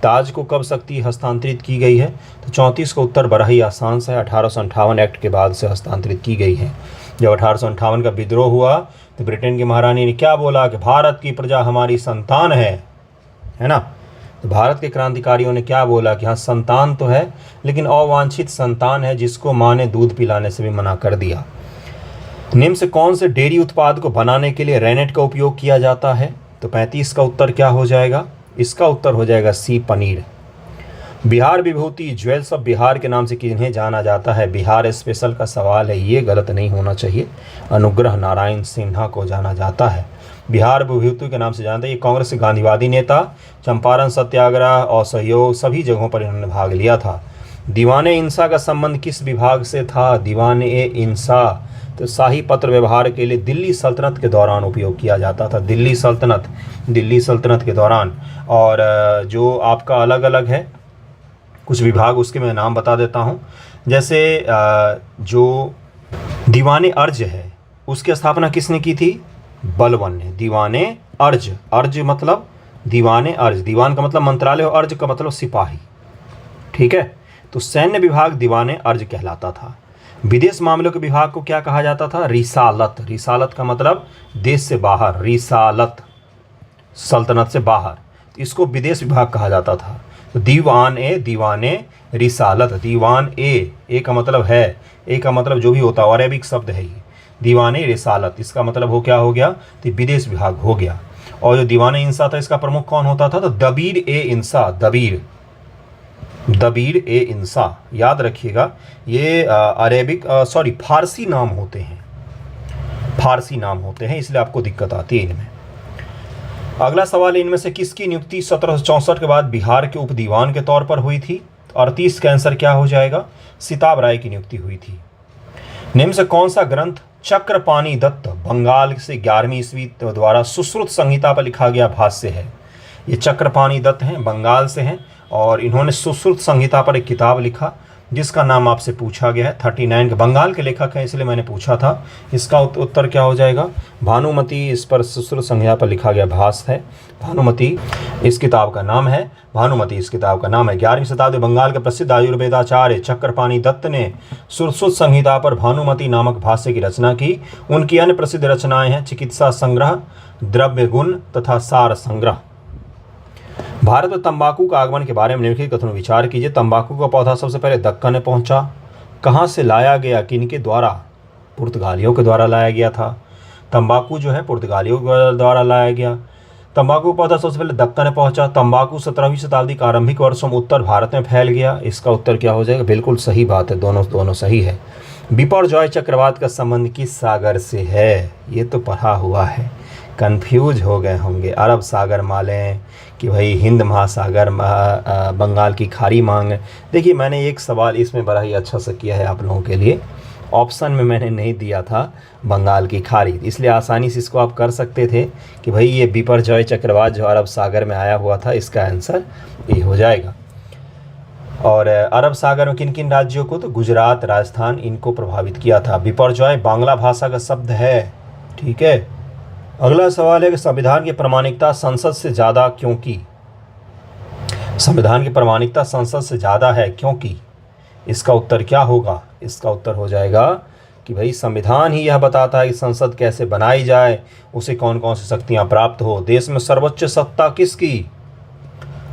Speaker 1: ताज को कब शक्ति हस्तांतरित की गई है? तो 34 का उत्तर बड़ा ही आसान सा है, 1858 एक्ट के बाद से हस्तांतरित की गई है। जब 1858 का विद्रोह हुआ तो ब्रिटेन की महारानी ने क्या बोला कि भारत की प्रजा हमारी संतान है ना? तो भारत के क्रांतिकारियों ने क्या बोला कि हाँ संतान तो है, लेकिन अवांछित संतान है जिसको माँ ने दूध पिलाने से भी मना कर दिया। निम्न से कौन से डेयरी उत्पाद को बनाने के लिए रेनेट का उपयोग किया जाता है? तो 35 का उत्तर क्या हो जाएगा? इसका उत्तर हो जाएगा सी, पनीर। बिहार विभूति ज्वेल्स ऑफ बिहार के नाम से किन्हें जाना जाता है? बिहार स्पेशल का सवाल है, ये गलत नहीं होना चाहिए। अनुग्रह नारायण सिन्हा को जाना जाता है। बिहार विभूति के नाम से जानते हैं। ये कांग्रेस के गांधीवादी नेता, चंपारण सत्याग्रह, असहयोग सभी जगहों पर इन्होंने भाग लिया था। दीवाने इंसा का संबंध किस विभाग से था? दीवाने इंसा तो शाही पत्र व्यवहार के लिए दिल्ली सल्तनत के दौरान उपयोग किया जाता था। दिल्ली सल्तनत के दौरान। और जो आपका अलग अलग है कुछ विभाग, उसके मैं नाम बता देता हूँ। जैसे जो दीवाने अर्ज है उसकी स्थापना किसने की थी? बलबन ने। दीवाने अर्ज, अर्ज मतलब दीवाने अर्ज, दीवान का मतलब मंत्रालय और अर्ज का मतलब सिपाही, ठीक है। तो सैन्य विभाग दीवाने अर्ज कहलाता था। विदेश मामलों के विभाग को क्या कहा जाता था? रिसालत। रिसालत का मतलब देश से बाहर, रिसालत सल्तनत से बाहर, तो इसको विदेश विभाग कहा जाता था। तो दीवान ए, दीवाने रिसालत, दीवान ए का मतलब है, ए का मतलब जो भी होता है अरेबिक शब्द है ये, दीवाने रिसालत, इसका मतलब हो क्या हो गया? तो विदेश विभाग हो गया। और जो दीवाने इंसा था इसका प्रमुख कौन होता था? तो दबीर ए इंसा, दबीर ए इंसा, याद रखिएगा। ये अरेबिक फारसी नाम होते हैं, फारसी नाम होते हैं, इसलिए आपको दिक्कत आती है इनमें। अगला सवाल, इनमें से किसकी नियुक्ति 1764 के बाद बिहार के उप दीवान के तौर पर हुई थी? 38 का आंसर क्या हो जाएगा? सिताब राय की नियुक्ति हुई थी। निम्न से कौन सा ग्रंथ चक्रपाणी दत्त बंगाल से 11वीं ईस्वी द्वारा सुश्रुत संहिता पर लिखा गया भाष्य है? ये चक्रपाणी दत्त हैं, बंगाल से हैं, और इन्होंने सुश्रुत संहिता पर एक किताब लिखा जिसका नाम आपसे पूछा गया है। 39 के बंगाल के लेखक हैं, इसलिए मैंने पूछा था। इसका उत्तर क्या हो जाएगा? भानुमति। इस पर सुश्रुत संहिता पर लिखा गया भाष्य है भानुमति, इस किताब का नाम है भानुमति, इस किताब का नाम है। 11वीं शताब्दी बंगाल के प्रसिद्ध आयुर्वेदाचार्य चक्रपाणी दत्त ने सुश्रुत संहिता पर भानुमति नामक भाष्य की रचना की। उनकी अन्य प्रसिद्ध रचनाएं हैं चिकित्सा संग्रह, द्रव्य गुण तथा सार संग्रह। भारत में तंबाकू का आगमन के बारे में निम्नलिखित कथनों विचार कीजिए। तंबाकू का पौधा सबसे पहले दक्कन में पहुंचा। कहाँ से लाया गया? किनके द्वारा? पुर्तगालियों के द्वारा लाया गया था। तंबाकू जो है पुर्तगालियों के द्वारा लाया गया। तंबाकू का पौधा सबसे पहले दक्कन में पहुंचा। तंबाकू 17वीं शताब्दी के आरंभिक वर्षों में उत्तर भारत में फैल गया। इसका उत्तर क्या हो जाएगा? बिल्कुल सही बात है, दोनों सही है। बिपरजॉय चक्रवात का संबंध किस सागर से है? ये तो पढ़ा हुआ है, कंफ्यूज हो गए होंगे। अरब सागर मालें कि भाई हिंद महासागर, बंगाल की खाड़ी मांग। देखिए मैंने एक सवाल इसमें बड़ा ही अच्छा से किया है आप लोगों के लिए, ऑप्शन में मैंने नहीं दिया था बंगाल की खाड़ी, इसलिए आसानी से इसको आप कर सकते थे कि भाई ये बिपरजॉय चक्रवात जो अरब सागर में आया हुआ था, इसका आंसर ये हो जाएगा। और अरब सागर में किन किन राज्यों को? तो गुजरात, राजस्थान, इनको प्रभावित किया था। बिपरजॉय बांग्ला भाषा का शब्द है, ठीक है। अगला सवाल है कि संविधान की प्रामाणिकता संसद से ज़्यादा क्यों की? संविधान की प्रामाणिकता संसद से ज़्यादा है क्योंकि? इसका उत्तर क्या होगा? इसका उत्तर हो जाएगा कि भाई संविधान ही यह बताता है कि संसद कैसे बनाई जाए, उसे कौन कौन सी शक्तियाँ प्राप्त हो। देश में सर्वोच्च सत्ता किसकी?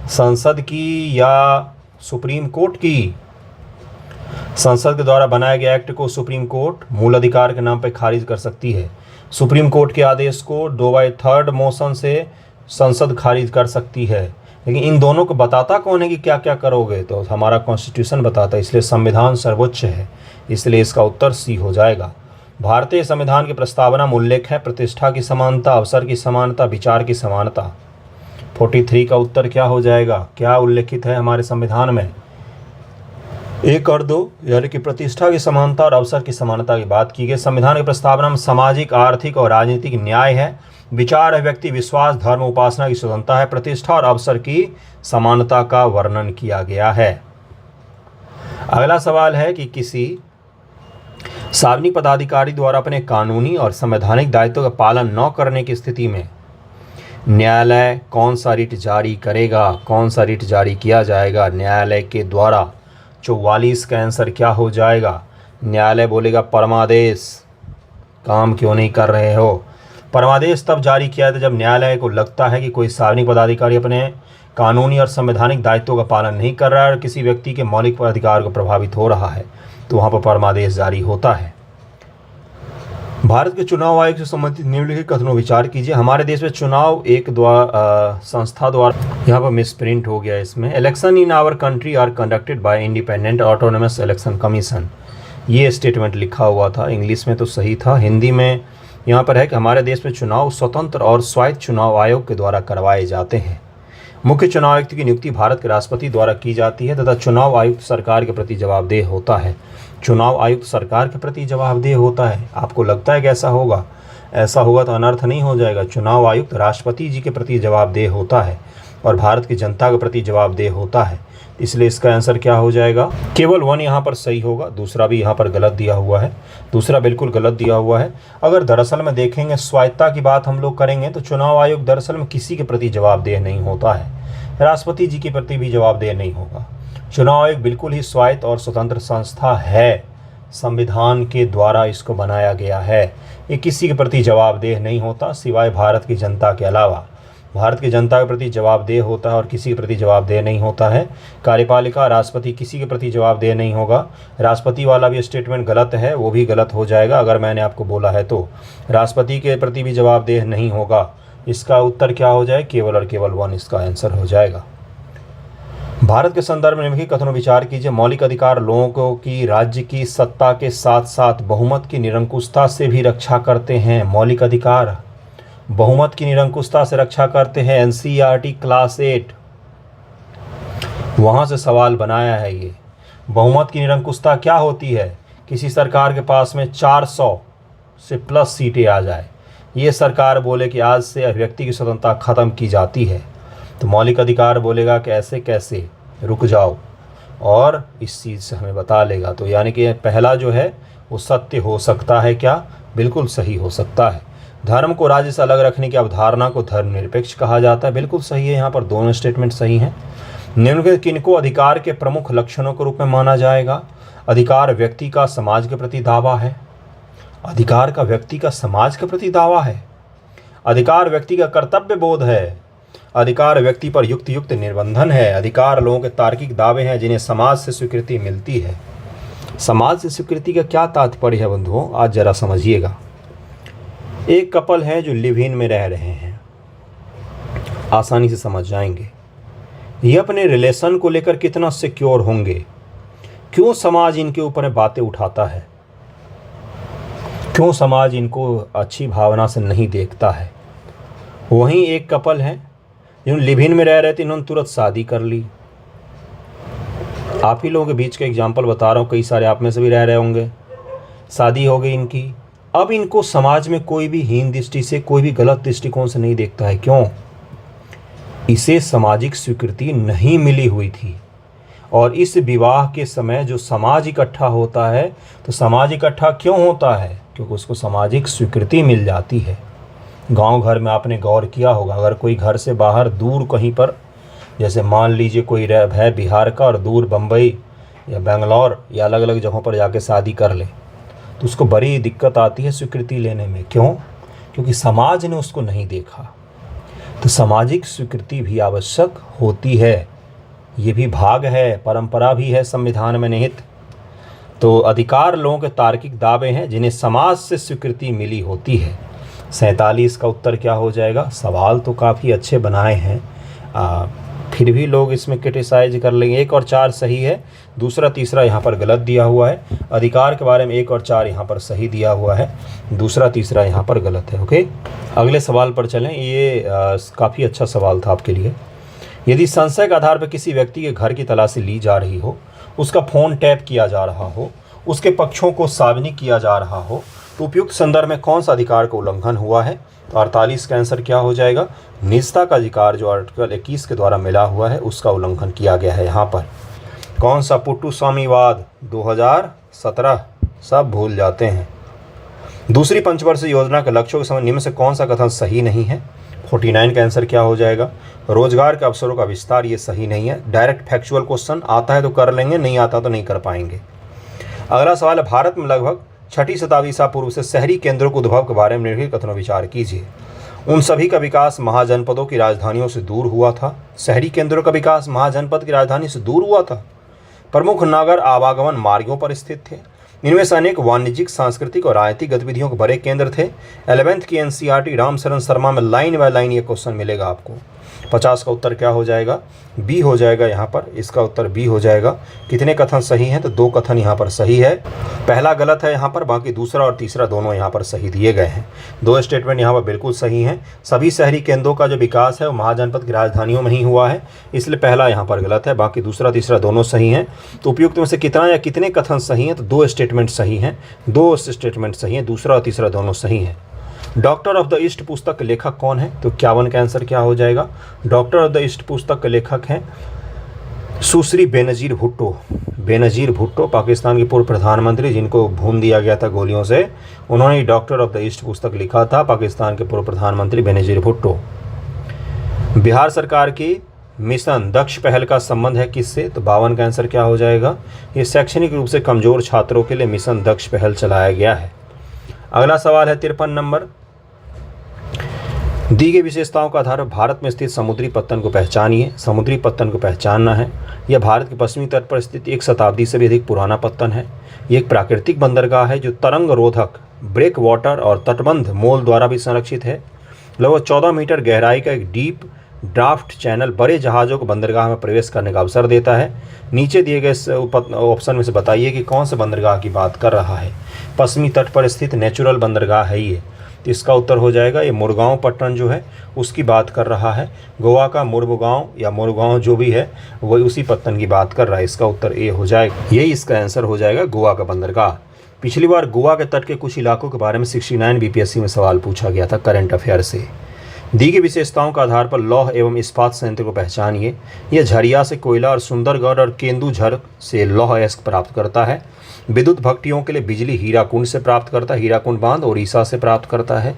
Speaker 1: संसद की या सुप्रीम कोर्ट की? संसद के द्वारा बनाए गए एक्ट को सुप्रीम कोर्ट मूल अधिकार के नाम पर खारिज कर सकती है। सुप्रीम कोर्ट के आदेश को 2/3 मोशन से संसद खारिज कर सकती है। लेकिन इन दोनों को बताता कौन है कि क्या क्या करोगे, तो हमारा कॉन्स्टिट्यूशन बताता है, इसलिए संविधान सर्वोच्च है, इसलिए इसका उत्तर सी हो जाएगा। भारतीय संविधान की प्रस्तावना में उल्लेख है प्रतिष्ठा की समानता, अवसर की समानता, विचार की समानता। 43 का उत्तर क्या हो जाएगा, क्या उल्लेखित है हमारे संविधान में? 1 और 2 यानी कि प्रतिष्ठा की समानता और अवसर की समानता की बात की गई। संविधान की प्रस्तावना में सामाजिक, आर्थिक और राजनीतिक न्याय है, विचार, अभिव्यक्ति, विश्वास, धर्म, उपासना की स्वतंत्रता है, प्रतिष्ठा और अवसर की समानता का वर्णन किया गया है। अगला सवाल है कि किसी सार्वजनिक पदाधिकारी द्वारा अपने कानूनी और संवैधानिक दायित्वों का पालन न करने की स्थिति में न्यायालय कौन सा रिट जारी करेगा, कौन सा रिट जारी किया जाएगा न्यायालय के द्वारा? 44 का आंसर क्या हो जाएगा? न्यायालय बोलेगा परमादेश, काम क्यों नहीं कर रहे हो। परमादेश तब जारी किया था जब न्यायालय को लगता है कि कोई सार्वजनिक पदाधिकारी अपने कानूनी और संवैधानिक दायित्वों का पालन नहीं कर रहा है और किसी व्यक्ति के मौलिक अधिकार को प्रभावित हो रहा है, तो वहाँ पर परमादेश जारी होता है। भारत के चुनाव आयोग से संबंधित निम्नलिखित कथनों विचार कीजिए। हमारे देश में चुनाव एक संस्था द्वारा, यहाँ पर मिसप्रिंट हो गया इसमें, election in our country are conducted by independent autonomous election commission, ये स्टेटमेंट लिखा हुआ था। इंग्लिश में तो सही था, हिंदी में यहाँ पर है कि हमारे देश में चुनाव स्वतंत्र और स्वायत्त चुनाव आयोग के द्वारा करवाए जाते हैं। मुख्य चुनाव आयुक्त की नियुक्ति भारत के राष्ट्रपति द्वारा की जाती है तथा चुनाव आयुक्त सरकार के प्रति जवाबदेह होता है। चुनाव आयुक्त सरकार के प्रति जवाबदेह होता है। आपको लगता है कि ऐसा होगा? ऐसा होगा तो अनर्थ नहीं हो जाएगा। चुनाव आयुक्त राष्ट्रपति जी के प्रति जवाबदेह होता है और भारत की जनता के प्रति जवाबदेह होता है, इसलिए इसका आंसर क्या हो जाएगा? केवल 1 यहाँ पर सही होगा, दूसरा भी यहाँ पर गलत दिया हुआ है, दूसरा बिल्कुल गलत दिया हुआ है। अगर दरअसल में देखेंगे, स्वायत्तता की बात हम लोग करेंगे तो चुनाव आयोग दरअसल में किसी के प्रति जवाबदेह नहीं होता है, राष्ट्रपति जी के प्रति भी जवाबदेह नहीं होगा। चुनाव आयोग बिल्कुल ही स्वायत्त और स्वतंत्र संस्था है, संविधान के द्वारा इसको बनाया गया है। ये किसी के प्रति जवाबदेह नहीं होता सिवाय भारत की जनता के अलावा। भारत की जनता के प्रति जवाबदेह होता है और किसी के प्रति जवाबदेह नहीं होता है। कार्यपालिका, राष्ट्रपति किसी के प्रति जवाबदेह नहीं होगा। राष्ट्रपति वाला भी स्टेटमेंट गलत है, वो भी गलत हो जाएगा अगर मैंने आपको बोला है तो। राष्ट्रपति के प्रति भी जवाबदेह नहीं होगा। इसका उत्तर क्या हो जाए? केवल और केवल 1 इसका आंसर हो जाएगा। भारत के संदर्भ में निम्नलिखित कथनों विचार कीजिए। मौलिक अधिकार लोगों की राज्य की सत्ता के साथ साथ बहुमत की निरंकुशता से भी रक्षा करते हैं। मौलिक अधिकार बहुमत की निरंकुशता से रक्षा करते हैं। NCERT क्लास 8 वहाँ से सवाल बनाया है ये। बहुमत की निरंकुशता क्या होती है? किसी सरकार के पास में 400 से प्लस सीटें आ जाए, ये सरकार बोले कि आज से अभिव्यक्ति की स्वतंत्रता खत्म की जाती है, तो मौलिक अधिकार बोलेगा कि ऐसे कैसे, रुक जाओ, और इस चीज़ से हमें बता लेगा। तो यानी कि पहला जो है वो सत्य हो सकता है क्या? बिल्कुल सही हो सकता है। धर्म को राज्य से अलग रखने की अवधारणा को धर्मनिरपेक्ष कहा जाता है, बिल्कुल सही है। यहाँ पर दोनों स्टेटमेंट सही हैं। निम्नलिखित किनको अधिकार के प्रमुख लक्षणों के रूप में माना जाएगा? अधिकार व्यक्ति का समाज के प्रति दावा है। अधिकार का व्यक्ति का समाज के प्रति दावा है। अधिकार व्यक्ति का कर्तव्य बोध है। अधिकार व्यक्ति पर युक्त निर्बंधन है। अधिकार लोगों के तार्किक दावे हैं जिन्हें समाज से स्वीकृति मिलती है। समाज से स्वीकृति का क्या तात्पर्य है बंधुओं? आज जरा समझिएगा। एक कपल है जो लिव इन में रह रहे हैं, आसानी से समझ जाएंगे। ये अपने रिलेशन को लेकर कितना सिक्योर होंगे? क्यों समाज इनके ऊपर बातें उठाता है? क्यों समाज इनको अच्छी भावना से नहीं देखता है? वहीं एक कपल है जिन्होंने लिव इन में रह रहे थे, इन्होंने तुरंत शादी कर ली। आप ही लोगों के बीच का एग्जाम्पल बता रहा हूँ, कई सारे आप में से भी रह रहे होंगे। शादी हो गई इनकी, अब इनको समाज में कोई भी हीन दृष्टि से, कोई भी गलत दृष्टिकोण से नहीं देखता है। क्यों? इसे सामाजिक स्वीकृति नहीं मिली हुई थी। और इस विवाह के समय जो समाज इकट्ठा होता है, तो समाज इकट्ठा क्यों होता है? क्योंकि उसको सामाजिक स्वीकृति मिल जाती है। गांव घर में आपने गौर किया होगा, अगर कोई घर से बाहर दूर कहीं पर, जैसे मान लीजिए कोई है बिहार का और दूर बम्बई या बेंगलोर या अलग अलग जगहों पर जाके शादी कर ले, तो उसको बड़ी दिक्कत आती है स्वीकृति लेने में। क्यों? क्योंकि समाज ने उसको नहीं देखा। तो सामाजिक स्वीकृति भी आवश्यक होती है, ये भी भाग है, परंपरा भी है संविधान में निहित। तो अधिकार लोगों के तार्किक दावे हैं जिन्हें समाज से स्वीकृति मिली होती है। 47 का उत्तर क्या हो जाएगा? सवाल तो काफ़ी अच्छे बनाए हैं, फिर भी लोग इसमें क्रिटिसाइज कर लेंगे। 1 और 4 सही है, दूसरा तीसरा यहाँ पर गलत दिया हुआ है। अधिकार के बारे में 1 और 4 यहाँ पर सही दिया हुआ है, दूसरा तीसरा यहाँ पर गलत है। ओके, अगले सवाल पर चलें। ये काफ़ी अच्छा सवाल था आपके लिए। यदि संशय के आधार पर किसी व्यक्ति के घर की तलाशी ली जा रही हो, उसका फ़ोन टैप किया जा रहा हो, उसके पक्षों को सार्वजनिक किया जा रहा हो, तो उपयुक्त संदर्भ में कौन सा अधिकार का उल्लंघन हुआ है? तो 48 का आंसर क्या हो जाएगा? निजता का अधिकार जो आर्टिकल 21 के द्वारा मिला हुआ है उसका उल्लंघन किया गया है। यहाँ पर कौन सा? पुट्टू स्वामीवाद 2017, सब भूल जाते हैं। दूसरी पंचवर्षीय योजना के लक्ष्यों के समय निम्न से कौन सा कथन सही नहीं है? 49 का आंसर क्या हो जाएगा? रोजगार के अवसरों का विस्तार, ये सही नहीं है। डायरेक्ट फैक्चुअल क्वेश्चन, आता है तो कर लेंगे, नहीं आता तो नहीं कर पाएंगे। अगला सवाल है, भारत में लगभग 6ठी शताब्दी ईसा पूर्व से शहरी केंद्रों के उद्भव के बारे में निम्नलिखित कथनों विचार कीजिए। उन सभी का विकास महाजनपदों की राजधानियों से दूर हुआ था। शहरी केंद्रों का विकास महाजनपद की राजधानी से दूर हुआ था। प्रमुख नगर आवागमन मार्गों पर स्थित थे। इनमें से अनेक वाणिज्यिक, सांस्कृतिक और आयातिक गतिविधियों के बड़े केंद्र थे। 11th की एनसीईआरटी रामशरण शर्मा में लाइन बाय लाइन ये क्वेश्चन मिलेगा आपको। 50 का उत्तर क्या हो जाएगा? बी हो जाएगा। यहाँ पर इसका उत्तर बी हो जाएगा। कितने कथन सही हैं? तो 2 कथन यहाँ पर सही है, पहला गलत है यहाँ पर, बाकी दूसरा और तीसरा दोनों यहाँ पर सही दिए गए हैं। 2 स्टेटमेंट यहाँ पर बिल्कुल सही हैं। सभी शहरी केंद्रों का जो विकास है वो महाजनपद की राजधानियों में ही हुआ है, इसलिए पहला यहाँ पर गलत है, बाकी दूसरा तीसरा दोनों सही हैं। तो उपयुक्त में से कितना या कितने कथन सही हैं? तो 2 स्टेटमेंट सही हैं, 2 स्टेटमेंट सही हैं, दूसरा और तीसरा दोनों सही हैं। डॉक्टर ऑफ द ईस्ट पुस्तक के लेखक कौन है? तो 51 का आंसर क्या हो जाएगा? डॉक्टर ऑफ द ईस्ट पुस्तक के लेखक हैं सुश्री बेनज़ीर भुट्टो। बेनज़ीर भुट्टो पाकिस्तान के पूर्व प्रधानमंत्री, जिनको भून दिया गया था गोलियों से, उन्होंने डॉक्टर ऑफ द ईस्ट पुस्तक लिखा था। पाकिस्तान के पूर्व प्रधानमंत्री बेनज़ीर भुट्टो। बिहार सरकार की मिशन दक्ष पहल का संबंध है किससे? तो 52 का आंसर क्या हो जाएगा? ये शैक्षणिक रूप से कमज़ोर छात्रों के लिए मिशन दक्ष पहल चलाया गया है। अगला सवाल है 53 नंबर। दी गई विशेषताओं का आधार पर भारत में स्थित समुद्री पत्तन को पहचानिए। समुद्री पत्तन को पहचानना है। यह भारत के पश्चिमी तट पर स्थित 1 शताब्दी से भी अधिक पुराना पत्तन है। ये एक प्राकृतिक बंदरगाह है जो तरंग रोधक, ब्रेक वाटर और तटबंध मोल द्वारा भी संरक्षित है। लगभग 14 मीटर गहराई का एक डीप ड्राफ्ट चैनल बड़े जहाज़ों को बंदरगाह में प्रवेश करने का अवसर देता है। नीचे दिए गए ऑप्शन में से बताइए कि कौन से बंदरगाह की बात कर रहा है। पश्चिमी तट पर स्थित नेचुरल बंदरगाह है ये, तो इसका उत्तर हो जाएगा ये मुरगांव पट्टन जो है उसकी बात कर रहा है। गोवा का मुरगांव या मुरगांव जो भी है वही उसी पत्तन की बात कर रहा है। इसका उत्तर ए हो जाएगा, यही इसका आंसर हो जाएगा, गोवा का बंदरगाह। पिछली बार गोवा के तट के कुछ इलाकों के बारे में 69 बीपीएससी में सवाल पूछा गया था करंट अफेयर से। दी गई विशेषताओं के आधार पर लौह एवं इस्पात संयंत्र को पहचानिए। यह झरिया से कोयला और सुंदरगढ़ और केंदुझर से लौह अयस्क प्राप्त करता है। विद्युत भट्टियों के लिए बिजली हीराकुंड से प्राप्त करता है। हीराकुंड बांध ओडिशा से प्राप्त करता है।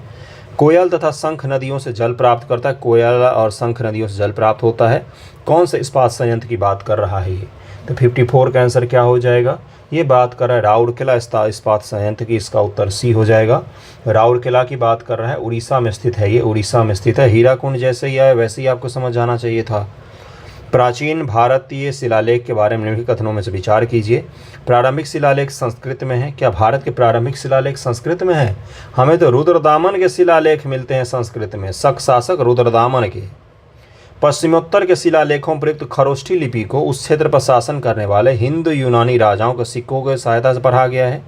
Speaker 1: कोयल तथा शंख नदियों से जल प्राप्त करता है। कोयल और शंख नदियों से जल प्राप्त होता है। कौन से इस्पात संयंत्र की बात कर रहा है ये? तो 54 का आंसर क्या हो जाएगा? ये बात कर रहा है राउरकेला इस्पात संयंत्र की। इसका उत्तर सी हो जाएगा। राउरकेला की बात कर रहा है, उड़ीसा में स्थित है ये, उड़ीसा में स्थित है। हीराकुंड जैसे ही आए वैसे ही आपको समझ जाना चाहिए था। प्राचीन भारतीय शिलालेख के बारे में निम्नलिखित कथनों में से विचार कीजिए। प्रारंभिक शिलालेख संस्कृत में है। क्या भारत के प्रारंभिक शिलालेख संस्कृत में है? हमें तो रुद्रदामन के शिलालेख मिलते हैं संस्कृत में, शक शासक रुद्रदामन के। पश्चिमोत्तर के शिलालेखों प्रयुक्त खरोष्ठी लिपि को उस क्षेत्र पर शासन करने वाले हिंदू यूनानी राजाओं के सिक्कों की सहायता से पढ़ा गया है।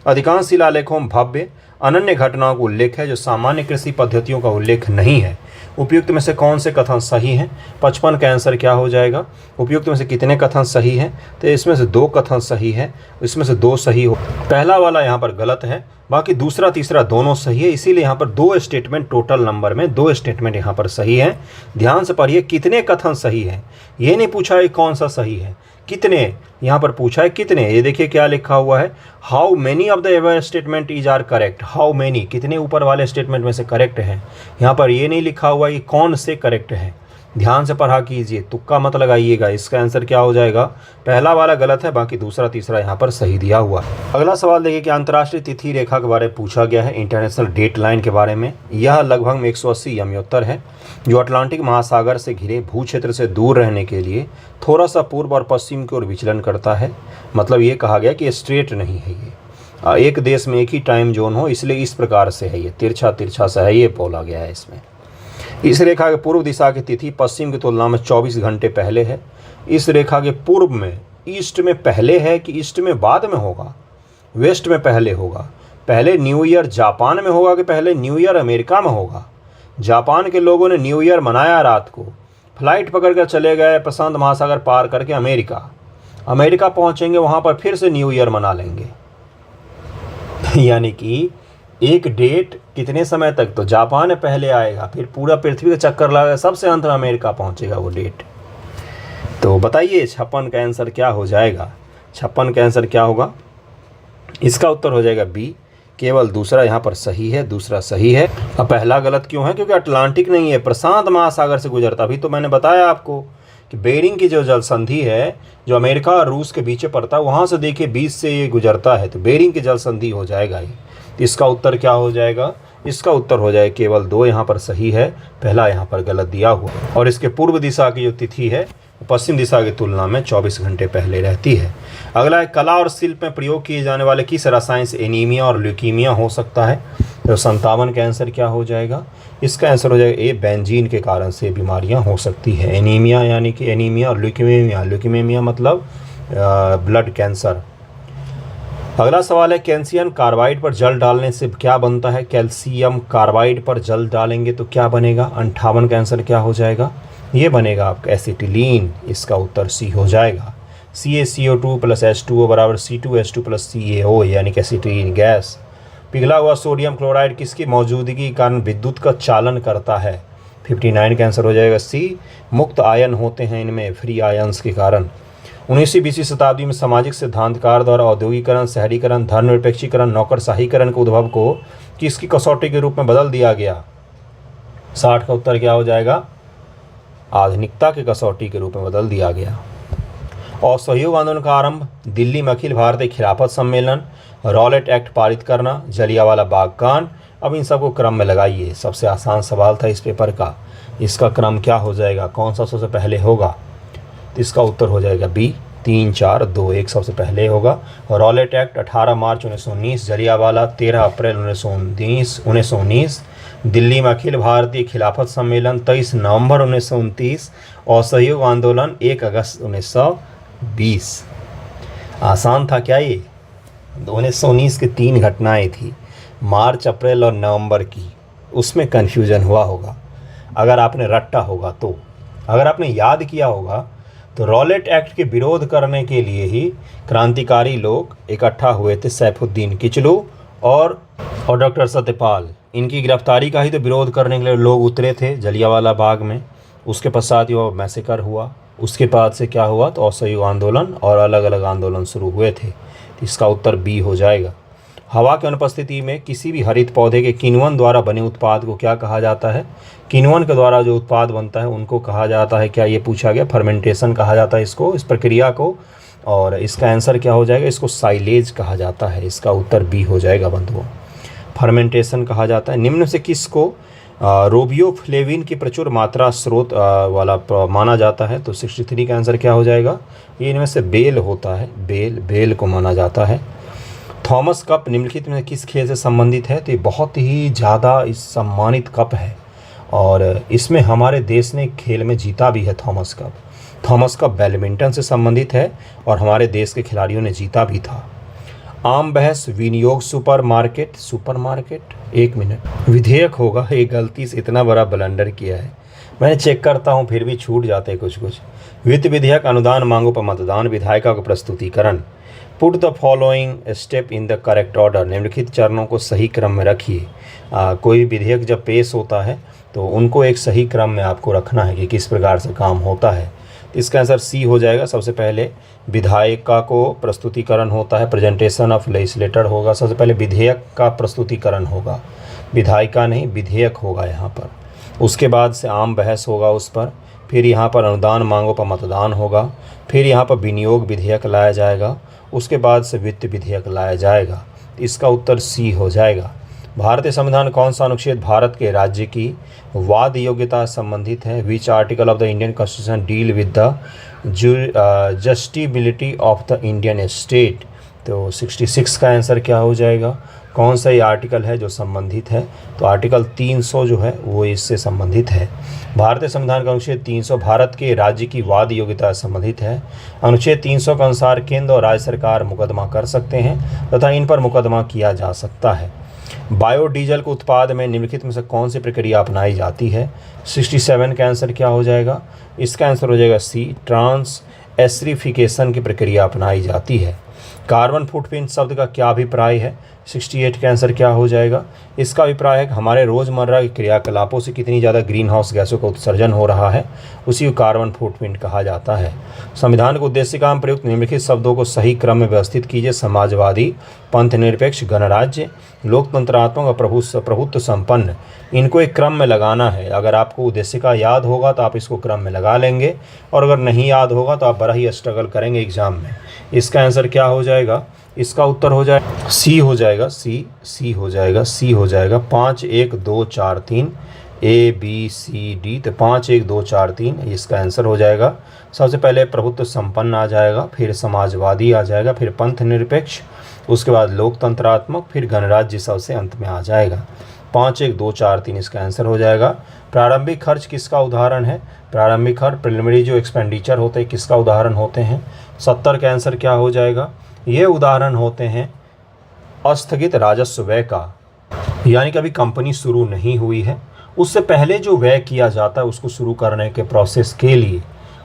Speaker 1: अधिकांश शिलालेखों में भव्य अनन्य घटनाओं का उल्लेख है जो सामान्य कृषि पद्धतियों का उल्लेख नहीं है। उपयुक्त में से कौन से कथन सही हैं? 55 का आंसर क्या हो जाएगा? उपयुक्त में से कितने कथन सही हैं? तो इसमें से 2 कथन सही है, इसमें से 2 सही हो। पहला वाला यहाँ पर गलत है, बाकी दूसरा तीसरा दोनों सही है, इसीलिए यहाँ पर 2 स्टेटमेंट, टोटल नंबर में 2 स्टेटमेंट यहाँ पर सही हैं। ध्यान से पढ़िए, कितने कथन सही हैं। ये नहीं पूछा है कौन सा सही है, कितने, यहाँ पर पूछा है कितने। ये देखिए क्या लिखा हुआ है, how many of the ever statement is are correct. How many, कितने ऊपर वाले स्टेटमेंट में से करेक्ट है। यहाँ पर ये नहीं लिखा हुआ कि कौन से करेक्ट है। ध्यान से पढ़ा कीजिए, तुक्का मत लगाइएगा। इसका आंसर क्या हो जाएगा? पहला वाला गलत है, बाकी दूसरा तीसरा यहाँ पर सही दिया हुआ है। अगला सवाल देखिए कि अंतर्राष्ट्रीय तिथि रेखा के बारे में पूछा गया है, इंटरनेशनल डेट लाइन के बारे में। यह लगभग 180 यमयोत्तर है जो अटलांटिक महासागर से घिरे भू क्षेत्र से दूर रहने के लिए थोड़ा सा पूर्व और पश्चिम की ओर विचलन करता है। मतलब ये कहा गया कि स्ट्रेट नहीं है, ये एक देश में एक ही टाइम जोन हो, इसलिए इस प्रकार से है, ये तिरछा तिरछा सा है, ये बोला गया है इसमें। इस रेखा के पूर्व दिशा की तिथि पश्चिम की तुलना में 24 घंटे पहले है। इस रेखा के पूर्व में ईस्ट में पहले है कि ईस्ट में बाद में होगा, वेस्ट में पहले होगा। पहले न्यू ईयर जापान में होगा कि पहले न्यू ईयर अमेरिका में होगा। जापान के लोगों ने न्यू ईयर मनाया रात को, फ्लाइट पकड़कर चले गए प्रशांत महासागर पार करके अमेरिका पहुंचेंगे, वहां पर फिर से न्यू ईयर मना लेंगे। यानी कि एक डेट कितने समय तक, तो जापान पहले आएगा, फिर पूरा पृथ्वी का चक्कर लगाएगा, सबसे अंत में अमेरिका पहुंचेगा वो डेट। तो बताइए 56 का आंसर क्या हो जाएगा? 56 का आंसर क्या होगा? इसका उत्तर हो जाएगा बी। केवल दूसरा यहाँ पर सही है, दूसरा सही है। अब पहला गलत क्यों है? क्योंकि अटलांटिक नहीं है, प्रशांत महासागर से गुजरता। अभी तो मैंने बताया आपको कि बेरिंग की जो जल संधि है, जो अमेरिका और रूस के बीच पड़ता है, वहाँ से देखिए 20 से ये गुजरता है, तो बेरिंग की जल संधि हो जाएगा ये। इसका उत्तर क्या हो जाएगा? इसका उत्तर हो जाए केवल 2 यहाँ पर सही है, पहला यहाँ पर गलत दिया हुआ। और इसके पूर्व दिशा की जो तिथि है पश्चिम दिशा की तुलना में 24 घंटे पहले रहती है। अगला है, कला और शिल्प में प्रयोग किए जाने वाले किस रसायन से एनीमिया और ल्यूकीमिया हो सकता है? तो 57 का आंसर क्या हो जाएगा? इसका आंसर हो जाएगा ए, बेंजीन के कारण से बीमारियां हो सकती है। एनीमिया यानी कि एनीमिया और ल्यूकीमिया मतलब ब्लड कैंसर। अगला सवाल है, कैल्शियम कार्बाइड पर जल डालने से क्या बनता है? कैल्शियम कार्बाइड पर जल डालेंगे तो क्या बनेगा? 58 का आंसर क्या हो जाएगा? ये बनेगा आपका एसिटिलीन। इसका उत्तर सी हो जाएगा। CaCO2 + H2O = C2H2 + CaO यानी कि एसिटिलीन गैस। पिघला हुआ सोडियम क्लोराइड किसकी मौजूदगी के कारण विद्युत का चालन करता है? 59 का आंसर हो जाएगा सी। मुक्त आयन होते हैं इनमें, फ्री आयन्स के कारण। 19वीं-20वीं शताब्दी में सामाजिक सिद्धांतकार द्वारा औद्योगिकरण, शहरीकरण, धर्मनिरपेक्षीकरण, नौकरशाहीकरण के उद्भव को किसकी कसौटी के रूप में बदल दिया गया? 60 का उत्तर क्या हो जाएगा? आधुनिकता की कसौटी के रूप में बदल दिया गया। असहयोग आंदोलन का आरंभ, दिल्ली में अखिल भारतीय खिलाफत सम्मेलन, रॉलेट एक्ट पारित करना, जलियांवाला बाग कांड। अब इन सबको क्रम में लगाइए। सबसे आसान सवाल था इस पेपर का, इसका क्रम क्या हो जाएगा? कौन सा सबसे पहले होगा? तो इसका उत्तर हो जाएगा बी। 3, 4, 2, 1 सबसे पहले होगा। रॉलेट एक्ट 18 मार्च 1919, जलियांवाला 13 अप्रैल 1919, दिल्ली में अखिल भारतीय खिलाफत सम्मेलन 23 नवंबर 1929, असहयोग आंदोलन 1 अगस्त 1920। आसान था क्या ये? 1919 की 3 घटनाएं थी, मार्च, अप्रैल और नवंबर की। उसमें कन्फ्यूजन हुआ होगा अगर आपने रट्टा होगा तो। अगर आपने याद किया होगा तो रॉलेट एक्ट के विरोध करने के लिए ही क्रांतिकारी लोग इकट्ठा हुए थे। सैफुद्दीन किचलू और डॉक्टर सत्यपाल, इनकी गिरफ्तारी का ही तो विरोध करने के लिए लोग उतरे थे जलियांवाला बाग में। उसके पश्चात वो मैसेकर हुआ। उसके बाद से क्या हुआ? तो असहयोग आंदोलन और अलग अलग आंदोलन शुरू हुए थे। इसका उत्तर बी हो जाएगा। हवा की अनुपस्थिति में किसी भी हरित पौधे के किण्वन द्वारा बने उत्पाद को क्या कहा जाता है? किण्वन के द्वारा जो उत्पाद बनता है उनको कहा जाता है क्या? ये पूछा गया। फर्मेंटेशन कहा जाता है इसको, इस प्रक्रिया को। और इसका आंसर क्या हो जाएगा? इसको साइलेज कहा जाता है। इसका उत्तर बी हो जाएगा बंधुओं, फर्मेंटेशन कहा जाता है। निम्न से किसको रोबियोफ्लेविन की प्रचुर मात्रा स्रोत वाला माना जाता है? तो 63 का आंसर क्या हो जाएगा? ये इनमें से बेल होता है, बेल को माना जाता है। थॉमस कप निम्नलिखित में किस खेल से संबंधित है? तो ये बहुत ही ज़्यादा इस सम्मानित कप है और इसमें हमारे देश ने खेल में जीता भी है। थॉमस कप बैडमिंटन से संबंधित है और हमारे देश के खिलाड़ियों ने जीता भी था। आम बहस विनियोग सुपरमार्केट 1 मिनट विधेयक होगा। ये गलती से इतना बड़ा ब्लंडर किया है, मैं चेक करता हूँ फिर भी छूट जाते हैं कुछ। वित्त विधेयक, अनुदान मांगों पर मतदान, विधायिका का प्रस्तुतिकरण। Put the following step in the correct order, निम्नलिखित चरणों को सही क्रम में रखिए। कोई विधेयक जब पेश होता है तो उनको एक सही क्रम में आपको रखना है कि किस प्रकार से काम होता है। तो इसका आंसर सी हो जाएगा। सबसे पहले विधायिका को प्रस्तुतिकरण होता है, प्रेजेंटेशन ऑफ लेजिस्लेटर होगा। सबसे पहले विधेयक का प्रस्तुतिकरण होगा, विधायिका नहीं विधेयक होगा यहाँ पर। उसके बाद से आम बहस होगा उस पर, फिर यहाँ पर अनुदान मांगों पर मतदान होगा, फिर यहाँ पर विनियोग विधेयक लाया जाएगा, उसके बाद से वित्त विधेयक लाया जाएगा। इसका उत्तर सी हो जाएगा। भारतीय संविधान कौन सा अनुच्छेद भारत के राज्य की वाद योग्यता संबंधित है? Which article of the Indian constitution deal with the justiciability of the Indian state? तो 66 का आंसर क्या हो जाएगा? कौन सा ये आर्टिकल है जो संबंधित है? तो आर्टिकल 300 जो है वो इससे संबंधित है। भारतीय संविधान का अनुच्छेद 300 भारत के राज्य की वाद योग्यता से संबंधित है। अनुच्छेद 300 के अनुसार केंद्र और राज्य सरकार मुकदमा कर सकते हैं तथा इन पर मुकदमा किया जा सकता है। बायोडीजल के उत्पाद में निम्नलिखित में से कौन सी प्रक्रिया अपनाई जाती है? 67 का आंसर क्या हो जाएगा? इसका आंसर हो जाएगा सी, ट्रांस एस्टरीफिकेशन की प्रक्रिया अपनाई जाती है। कार्बन फुटप्रिंट शब्द का क्या अभिप्राय है? 68 का आंसर क्या हो जाएगा? इसका अभिप्राय है कि हमारे रोज़मर्रा के क्रियाकलापों से कितनी ज़्यादा ग्रीन हाउस गैसों का उत्सर्जन हो रहा है, उसी को कार्बन फुटप्रिंट कहा जाता है। संविधान के उद्देश्य का प्रयुक्त निम्नलिखित शब्दों को सही क्रम में व्यवस्थित कीजिए। समाजवादी, पंथ निरपेक्ष, गणराज्य, लोकतंत्रात्मक और प्रभुत्व संपन्न। इनको एक क्रम में लगाना है। अगर आपको उद्देश्य का याद होगा तो आप इसको क्रम में लगा लेंगे, और अगर नहीं याद होगा तो आप बड़ा ही स्ट्रगल करेंगे एग्जाम में। इसका आंसर क्या हो जाएगा? इसका उत्तर हो जाएगा सी हो जाएगा, सी हो जाएगा, सी हो जाएगा। 5 1 2 4 3 ABCD, तो 5 1 2 4 3 इसका आंसर हो जाएगा। सबसे पहले प्रभुत्व संपन्न आ जाएगा, फिर समाजवादी आ जाएगा, फिर पंथ निरपेक्ष, उसके बाद लोकतंत्रात्मक, फिर गणराज्य सबसे अंत में आ जाएगा। 5 1 2 4 3 इसका आंसर हो जाएगा। प्रारंभिक खर्च किसका उदाहरण है? प्रारंभिक खर्च प्रिलिमिनरी जो एक्सपेंडिचर होते हैं किसका उदाहरण होते हैं? 70 का आंसर क्या हो जाएगा? ये उदाहरण होते हैं अस्थगित राजस्व व्यय का, यानी कभी कंपनी शुरू नहीं हुई है, उससे पहले जो व्यय किया जाता है उसको शुरू करने के प्रोसेस के लिए,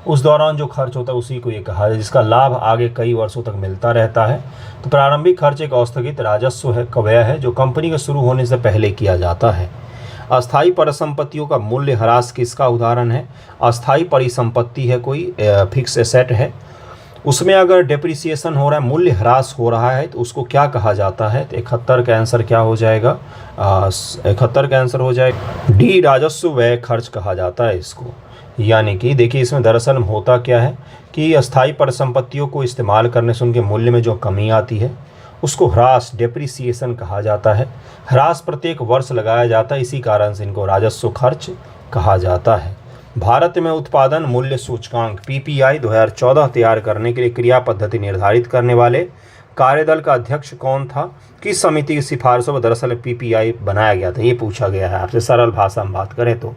Speaker 1: उस दौरान जो खर्च होता है उसी को ये कहा है, जिसका लाभ आगे कई वर्षों तक मिलता रहता है। तो प्रारंभिक खर्च एक अस्थगित राजस्व है, व्यय है, जो कंपनी के शुरू होने से पहले किया जाता है। अस्थायी परिसंपत्तियों का मूल्य ह्रास किसका उदाहरण है? अस्थायी परिसंपत्ति है कोई फिक्स एसेट है, उसमें अगर डेप्रिसिएशन हो रहा है, मूल्य ह्रास हो रहा है, तो उसको क्या कहा जाता है? तो 71 का आंसर क्या हो जाएगा? 71 का आंसर हो जाएगा डी, राजस्व व्यय खर्च कहा जाता है इसको। यानी कि देखिए इसमें दरअसल होता क्या है कि अस्थायी परिसंपत्तियों को इस्तेमाल करने से उनके मूल्य में जो कमी आती है उसको ह्रास, डेप्रिसिएशन कहा जाता है। ह्रास प्रत्येक वर्ष लगाया जाता है, इसी कारण से इनको राजस्व खर्च कहा जाता है। भारत में उत्पादन मूल्य सूचकांक PPI 2014 तैयार करने के लिए क्रिया पद्धति निर्धारित करने वाले कार्यदल का अध्यक्ष कौन था? किस समिति की सिफारिशों पर दरअसल PPI बनाया गया था? ये पूछा गया है आपसे, सरल भाषा में बात करें तो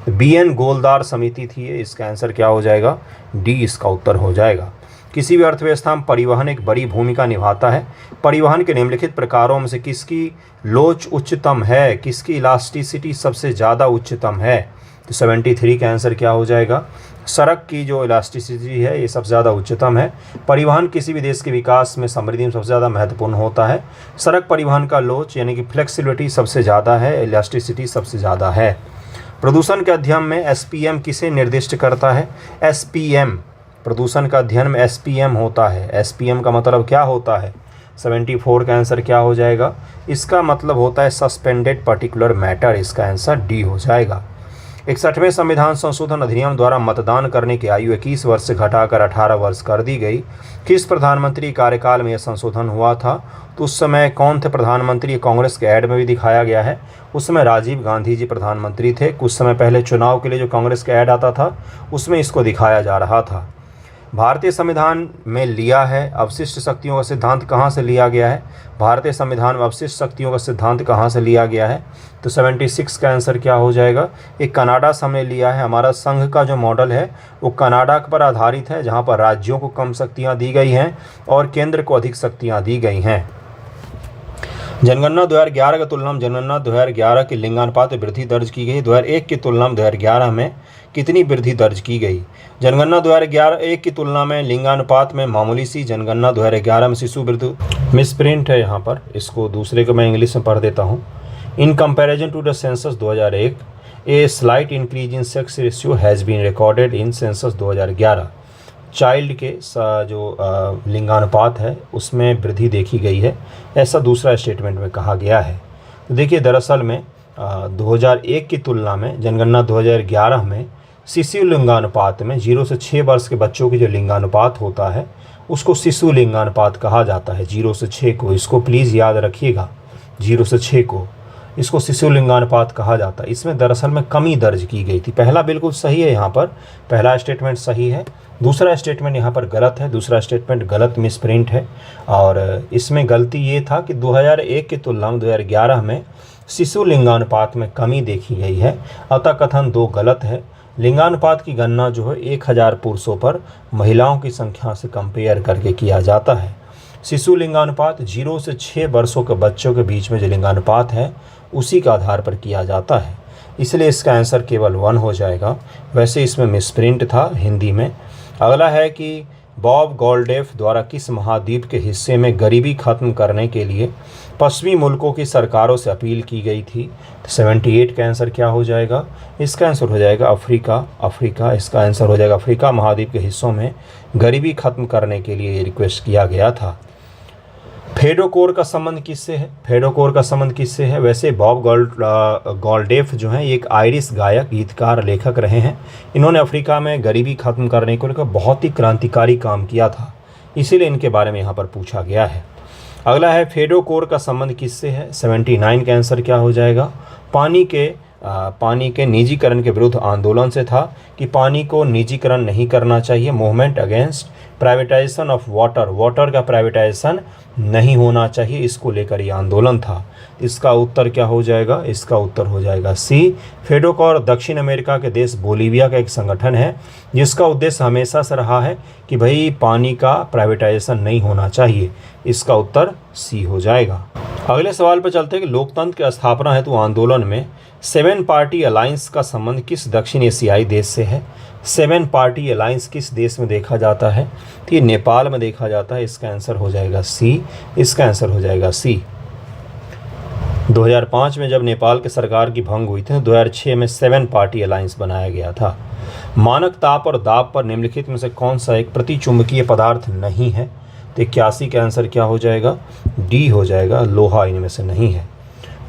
Speaker 1: BN गोलदार समिति थी। इसका आंसर क्या हो जाएगा? डी इसका उत्तर हो जाएगा। किसी भी अर्थव्यवस्था में परिवहन एक बड़ी भूमिका निभाता है। परिवहन के निम्नलिखित प्रकारों में से किसकी लोच उच्चतम है? किसकी इलास्टिसिटी सबसे ज़्यादा उच्चतम है? तो 73 का आंसर क्या हो जाएगा? सड़क की जो इलास्टिसिटी है ये सबसे ज़्यादा उच्चतम है। परिवहन किसी भी देश के विकास में समृद्धि में सबसे ज़्यादा महत्वपूर्ण होता है। सड़क परिवहन का लोच यानी कि फ्लेक्सिबिलिटी सबसे ज़्यादा है, इलास्टिसिटी सबसे ज़्यादा है। प्रदूषण के अध्ययन में SPM किसे निर्दिष्ट करता है? SPM, प्रदूषण का अध्ययन में SPM होता है। SPM का मतलब क्या होता है? 74 का आंसर क्या हो जाएगा? इसका मतलब होता है सस्पेंडेड पर्टिकुलर मैटर। इसका आंसर डी हो जाएगा। 61वें संविधान संशोधन अधिनियम द्वारा मतदान करने की आयु 21 वर्ष से घटाकर 18 वर्ष कर दी गई। किस प्रधानमंत्री कार्यकाल में यह संशोधन हुआ था? तो उस समय कौन थे प्रधानमंत्री? कांग्रेस के ऐड में भी दिखाया गया है। उस समय राजीव गांधी जी प्रधानमंत्री थे। कुछ समय पहले चुनाव के लिए जो कांग्रेस का ऐड आता था उसमें इसको दिखाया जा रहा था। भारतीय संविधान में लिया है अवशिष्ट शक्तियों का सिद्धांत कहाँ से लिया गया है? भारतीय संविधान में अवशिष्ट शक्तियों का सिद्धांत कहाँ से लिया गया है? तो 76 का आंसर क्या हो जाएगा? एक कनाडा से हमने लिया है। हमारा संघ का जो मॉडल है वो कनाडा पर आधारित है, जहाँ पर राज्यों को कम शक्तियाँ दी गई हैं और केंद्र को अधिक शक्तियाँ दी गई हैं। जनगणना 2011 की तुलना में जनगणना 2011 के लिंगानुपात में वृद्धि दर्ज की गई। 2001 की तुलना में 2011 में कितनी वृद्धि दर्ज की गई? जनगणना 2011 की तुलना में लिंगानुपात में मामूली सी। जनगणना 2011 में शिशु वृद्धि मिसप्रिंट है यहाँ पर, इसको दूसरे को मैं इंग्लिश में पढ़ देता हूँ। In comparison to the census 2001 a slight increase in sex ratio has been recorded in census 2011। Child के जो लिंगानुपात है उसमें वृद्धि देखी गई है, ऐसा दूसरा स्टेटमेंट में कहा गया है। तो देखिए दरअसल में 2001 की तुलना में जनगणना 2011 में शिशु लिंगानुपात में 0 से 6 वर्ष के बच्चों की जो लिंगानुपात होता है उसको शिशु लिंगानुपात कहा जाता है। 0 से 6 को, इसको प्लीज़ याद रखिएगा, 0 से 6 को। इसको शिशु लिंगानुपात कहा जाता है। इसमें दरअसल में कमी दर्ज की गई थी। पहला बिल्कुल सही है, यहाँ पर पहला स्टेटमेंट सही है, दूसरा स्टेटमेंट यहाँ पर गलत है, दूसरा स्टेटमेंट गलत मिसप्रिंट है। और इसमें गलती ये था कि 2001 की तुलना में 2011 में शिशु लिंगानुपात में कमी देखी गई है, अतः कथन 2 गलत है। लिंगानुपात की गणना जो है 1000 पुरुषों पर महिलाओं की संख्या से कंपेयर करके किया जाता है। शिशु लिंगानुपात 0 से 6 वर्षों के बच्चों के बीच में जो लिंगानुपात है उसी के आधार पर किया जाता है, इसलिए इसका आंसर केवल 1 हो जाएगा। वैसे इसमें मिसप्रिंट था हिंदी में। अगला है कि बॉब गोल्डफ्ले द्वारा किस महाद्वीप के हिस्से में गरीबी खत्म करने के लिए पश्चिमी मुल्कों की सरकारों से अपील की गई थी। तो 78 का आंसर क्या हो जाएगा? इसका आंसर हो जाएगा अफ्रीका। इसका आंसर हो जाएगा अफ्रीका महाद्वीप के हिस्सों में गरीबी खत्म करने के लिए रिक्वेस्ट किया गया था। फेडोकोर का संबंध किससे है? वैसे बॉब गोल्डफ्ले जो हैं एक आयरिश गायक, गीतकार, लेखक रहे हैं। इन्होंने अफ्रीका में गरीबी खत्म करने को लेकर बहुत ही क्रांतिकारी काम किया था, इसीलिए इनके बारे में यहाँ पर पूछा गया है। अगला है फेडोकोर का संबंध किससे है? 79 का आंसर क्या हो जाएगा? पानी के निजीकरण के विरुद्ध आंदोलन से था कि पानी को निजीकरण नहीं करना चाहिए। Movement against privatisation of water का प्राइवेटाइजेशन नहीं होना चाहिए, इसको लेकर ये आंदोलन था। इसका उत्तर क्या हो जाएगा? इसका उत्तर हो जाएगा सी। फेडोकोर दक्षिण अमेरिका के देश बोलीविया का एक संगठन है जिसका उद्देश्य हमेशा से रहा है कि भाई पानी का प्राइवेटाइजेशन नहीं होना चाहिए। इसका उत्तर सी हो जाएगा। अगले सवाल पर चलते हैं कि लोकतंत्र की स्थापना हेतु आंदोलन में 7 पार्टी अलायंस का संबंध किस दक्षिण एशियाई देश से है? 7 पार्टी अलायंस किस देश में देखा जाता है? तो ये नेपाल में देखा जाता है। इसका आंसर हो जाएगा सी। इसका आंसर हो जाएगा सी। 2005 में जब नेपाल की सरकार की भंग हुई थी तो 2006 में 7 पार्टी अलायंस बनाया गया था। मानक ताप और दाब पर निम्नलिखित में से कौन सा एक प्रतिचुंबकीय पदार्थ नहीं है? तो 81 का आंसर क्या हो जाएगा? डी हो जाएगा, लोहा इनमें से नहीं है।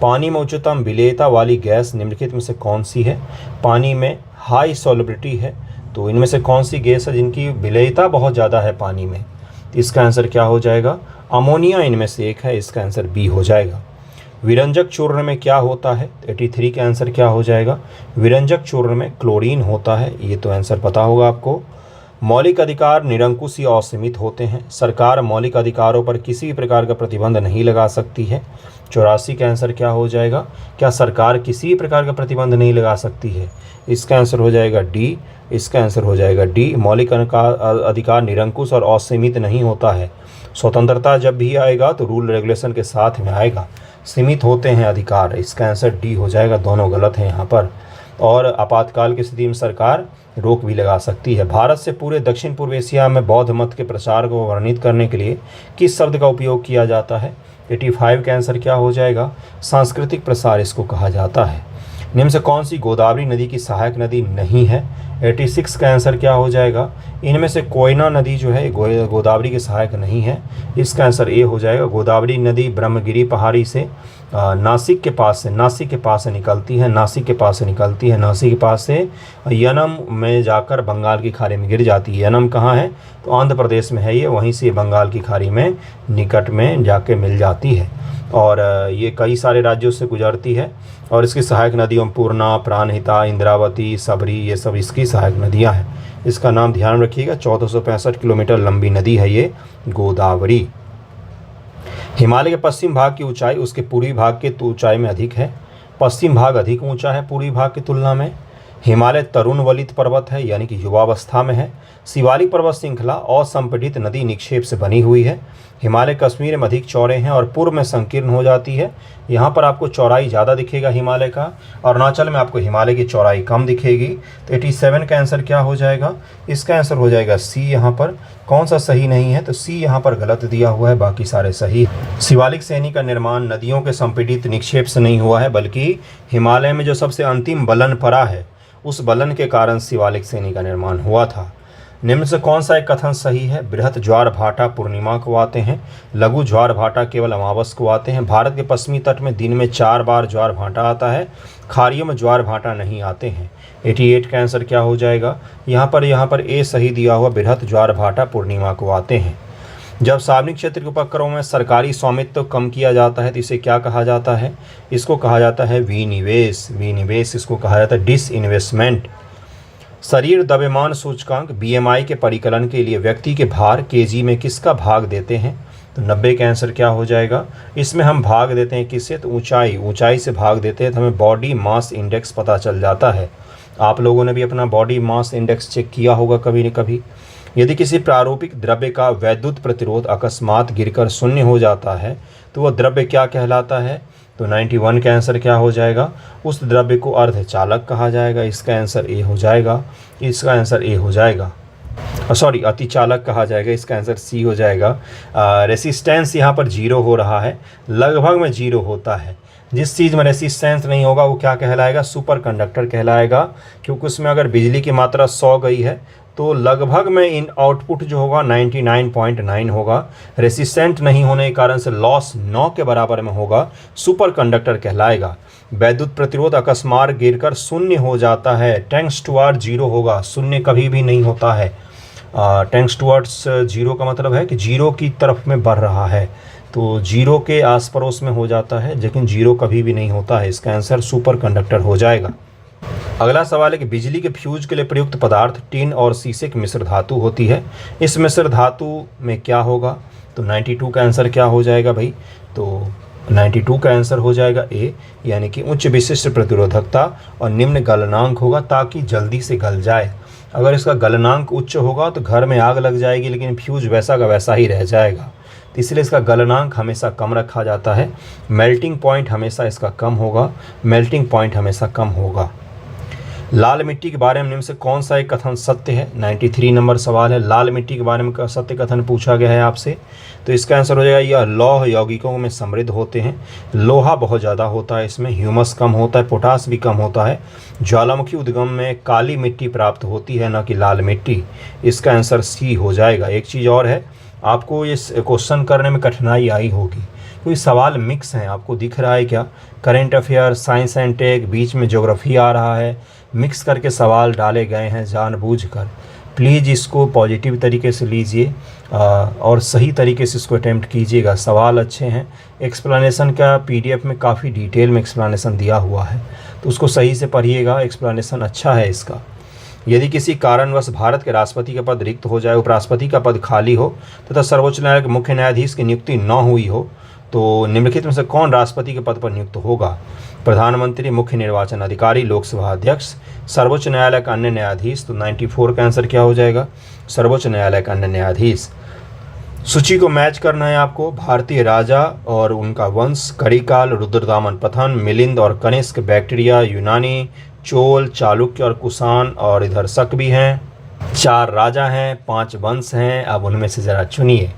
Speaker 1: पानी में उच्चतम विलेयता वाली गैस निम्नलिखित में से कौन सी है? पानी में हाई सॉल्युबिलिटी है, तो इनमें से कौन सी गैस है जिनकी विलेयता बहुत ज़्यादा है पानी में? तो इसका आंसर क्या हो जाएगा? अमोनिया इनमें से एक है। इसका आंसर बी हो जाएगा। विरंजक चूर्ण में क्या होता है? 83 का आंसर क्या हो जाएगा? विरंजक चूर्ण में क्लोरीन होता है, ये तो आंसर पता होगा आपको। मौलिक अधिकार निरंकुश या असीमित होते हैं। सरकार मौलिक अधिकारों पर किसी भी प्रकार का प्रतिबंध नहीं लगा सकती है। 84 का आंसर क्या हो जाएगा? क्या सरकार किसी भी प्रकार का प्रतिबंध नहीं लगा सकती है? इसका आंसर हो जाएगा डी। इसका आंसर हो जाएगा डी। मौलिक अधिकार निरंकुश और असीमित नहीं होता है। स्वतंत्रता जब भी आएगा तो रूल रेगुलेशन के साथ में आएगा। सीमित होते हैं अधिकार। इसका आंसर डी हो जाएगा। दोनों गलत हैं यहाँ पर। और आपातकाल की स्थिति में सरकार रोक भी लगा सकती है। भारत से पूरे दक्षिण पूर्व एशिया में बौद्ध मत के प्रचार को वर्णित करने के लिए किस शब्द का उपयोग किया जाता है? 85 का आंसर क्या हो जाएगा? सांस्कृतिक प्रसार इसको कहा जाता है। निम्न से कौन सी गोदावरी नदी की सहायक नदी नहीं है? 86 का आंसर क्या हो जाएगा? इनमें से कोयना नदी जो है गोदावरी की सहायक नहीं है। इसका आंसर ए हो जाएगा। गोदावरी नदी ब्रह्मगिरी पहाड़ी से नासिक के पास से निकलती है। नासिक के पास से यनम में जाकर बंगाल की खाड़ी में गिर जाती है। यनम कहाँ है? तो आंध्र प्रदेश में है ये। वहीं से बंगाल की खाड़ी में निकट में जाके मिल जाती है और ये कई सारे राज्यों से गुजरती है। और इसकी सहायक नदियों पूर्णा, प्राणहिता, इंद्रावती, सबरी, ये सब इसकी सहायक नदियाँ हैं। इसका नाम ध्यान रखिएगा। 1465 किलोमीटर लंबी नदी है ये गोदावरी। हिमालय के पश्चिम भाग की ऊंचाई उसके पूर्वी भाग के ऊंचाई में अधिक है। पश्चिम भाग अधिक ऊंचा है पूर्वी भाग की तुलना में। हिमालय तरुण वलित पर्वत है, यानी कि युवावस्था में है। शिवालिक पर्वत श्रृंखला असंपीड़ित नदी निक्षेप से बनी हुई है। हिमालय कश्मीर में अधिक चौड़े हैं और पूर्व में संकीर्ण हो जाती है। यहाँ पर आपको चौड़ाई ज़्यादा दिखेगा हिमालय का। अरुणाचल में आपको हिमालय की चौड़ाई कम दिखेगी। तो 87 का आंसर क्या हो जाएगा? इसका आंसर हो जाएगा सी। यहाँ पर कौन सा सही नहीं है? तो सी यहाँ पर गलत दिया हुआ है, बाकी सारे सही। शिवालिक श्रेणी का निर्माण नदियों के संपीड़ित निक्षेप से नहीं हुआ है, बल्कि हिमालय में जो सबसे अंतिम बलन पड़ा है उस बलन के कारण शिवालिक श्रेणी का निर्माण हुआ था। निम्न से कौन सा एक कथन सही है? बृहत ज्वार भाटा पूर्णिमा को आते हैं, लघु ज्वार भाटा केवल अमावस को आते हैं। भारत के पश्चिमी तट में दिन में 4 बार ज्वार भाटा आता है, खाड़ियों में ज्वार भाटा नहीं आते हैं। 88 का आंसर क्या हो जाएगा? यहाँ पर ए सही दिया हुआ, बृहत ज्वार भाटा पूर्णिमा को आते हैं। जब सार्वजनिक क्षेत्र के उपक्रमों में सरकारी स्वामित्व कम किया जाता है तो इसे क्या कहा जाता है? इसको कहा जाता है विनिवेश। विनिवेश इसको कहा जाता है, डिसइन्वेस्टमेंट। शरीर द्रव्यमान सूचकांक बीएमआई के परिकलन के लिए व्यक्ति के भार केजी में किसका भाग देते हैं? तो 90 का आंसर क्या हो जाएगा? इसमें हम भाग देते हैं किससे? तो ऊंचाई से भाग देते हैं तो हमें बॉडी मास इंडेक्स पता चल जाता है। आप लोगों ने भी अपना बॉडी मास इंडेक्स चेक किया होगा कभी न कभी। यदि किसी प्रारूपिक द्रव्य का वैद्युत प्रतिरोध अकस्मात गिरकर शून्य हो जाता है तो वह द्रव्य क्या कहलाता है? तो 91 का आंसर क्या हो जाएगा? उस द्रव्य को अर्धचालक कहा जाएगा। इसका आंसर ए हो जाएगा। इसका आंसर ए हो जाएगा, सॉरी अतिचालक कहा जाएगा। इसका आंसर सी हो जाएगा। रेसिस्टेंस यहाँ पर 0 हो रहा है, लगभग में 0 होता है। जिस चीज़ में रेसिस्टेंस नहीं होगा वो क्या कहलाएगा? सुपर कंडक्टर कहलाएगा, क्योंकि उसमें अगर बिजली की मात्रा 100 गई है तो लगभग में इन आउटपुट जो होगा 99.9 होगा। रेसिस्टेंट नहीं होने के कारण से लॉस 9 के बराबर में होगा, सुपर कंडक्टर कहलाएगा। वैद्युत प्रतिरोध अकस्मात गिरकर शून्य हो जाता है, टेंड्स टुवर्ड 0 होगा, शून्य कभी भी नहीं होता है। टेंड्स टुवर्ड्स 0 का मतलब है कि 0 की तरफ में बढ़ रहा है, तो 0 के आस पड़ोस में हो जाता है, लेकिन 0 कभी भी नहीं होता है। इसका आंसर सुपर कंडक्टर हो जाएगा। अगला सवाल है कि बिजली के फ्यूज के लिए प्रयुक्त पदार्थ टिन और शीशे की मिश्र धातु होती है। इस मिश्र धातु में क्या होगा? तो 92 का आंसर क्या हो जाएगा भाई? तो 92 का आंसर हो जाएगा ए, यानी कि उच्च विशिष्ट प्रतिरोधकता और निम्न गलनांक होगा ताकि जल्दी से गल जाए। अगर इसका गलनांक उच्च होगा तो घर में आग लग जाएगी, लेकिन फ्यूज वैसा का वैसा ही रह जाएगा। तो इसलिए इसका गलनांक हमेशा कम रखा जाता है। मेल्टिंग पॉइंट हमेशा इसका कम होगा, मेल्टिंग पॉइंट हमेशा कम होगा। लाल मिट्टी के बारे में निम्न से कौन सा एक कथन सत्य है? 93 नंबर सवाल है। लाल मिट्टी के बारे में सत्य कथन पूछा गया है आपसे, तो इसका आंसर हो जाएगा यह लौह यौगिकों में समृद्ध होते हैं। लोहा बहुत ज़्यादा होता है इसमें, ह्यूमस कम होता है, पोटास भी कम होता है। ज्वालामुखी उद्गम में काली मिट्टी प्राप्त होती है, न कि लाल मिट्टी। इसका आंसर सी हो जाएगा। एक चीज़ और है, आपको इस क्वेश्चन करने में कठिनाई आई होगी, तो ये सवाल मिक्स हैं, आपको दिख रहा है क्या? Current affair, science and tech, बीच में ज्योग्राफी आ रहा है, मिक्स करके सवाल डाले गए हैं जानबूझकर। प्लीज़ इसको पॉजिटिव तरीके से लीजिए और सही तरीके से इसको अटेम्प्ट कीजिएगा। सवाल अच्छे हैं, एक्सप्लेनेशन का पीडीएफ में काफ़ी डिटेल में एक्सप्लेनेशन दिया हुआ है, तो उसको सही से पढ़िएगा, एक्सप्लेनेशन अच्छा है इसका। यदि किसी कारणवश भारत के राष्ट्रपति का पद रिक्त हो जाए, उपराष्ट्रपति का पद खाली हो तथा सर्वोच्च न्यायालय के मुख्य न्यायाधीश की नियुक्ति न हुई हो, तो निम्नलिखित में से कौन राष्ट्रपति के पद पर नियुक्त होगा? प्रधानमंत्री, मुख्य निर्वाचन अधिकारी, लोकसभा अध्यक्ष, सर्वोच्च न्यायालय का अन्य न्यायाधीश। तो 94 का आंसर क्या हो जाएगा? सर्वोच्च न्यायालय का अन्य न्यायाधीश। सूची को मैच करना है आपको। भारतीय राजा और उनका वंश, करिकाल, रुद्रदामन पथन, मिलिंद और कनिष्क, बैक्टीरिया, यूनानी, चोल, चालुक्य और कुषाण, और इधर शक भी हैं। 4 राजा हैं, 5 वंश हैं। अब उनमें से ज़रा चुनिए,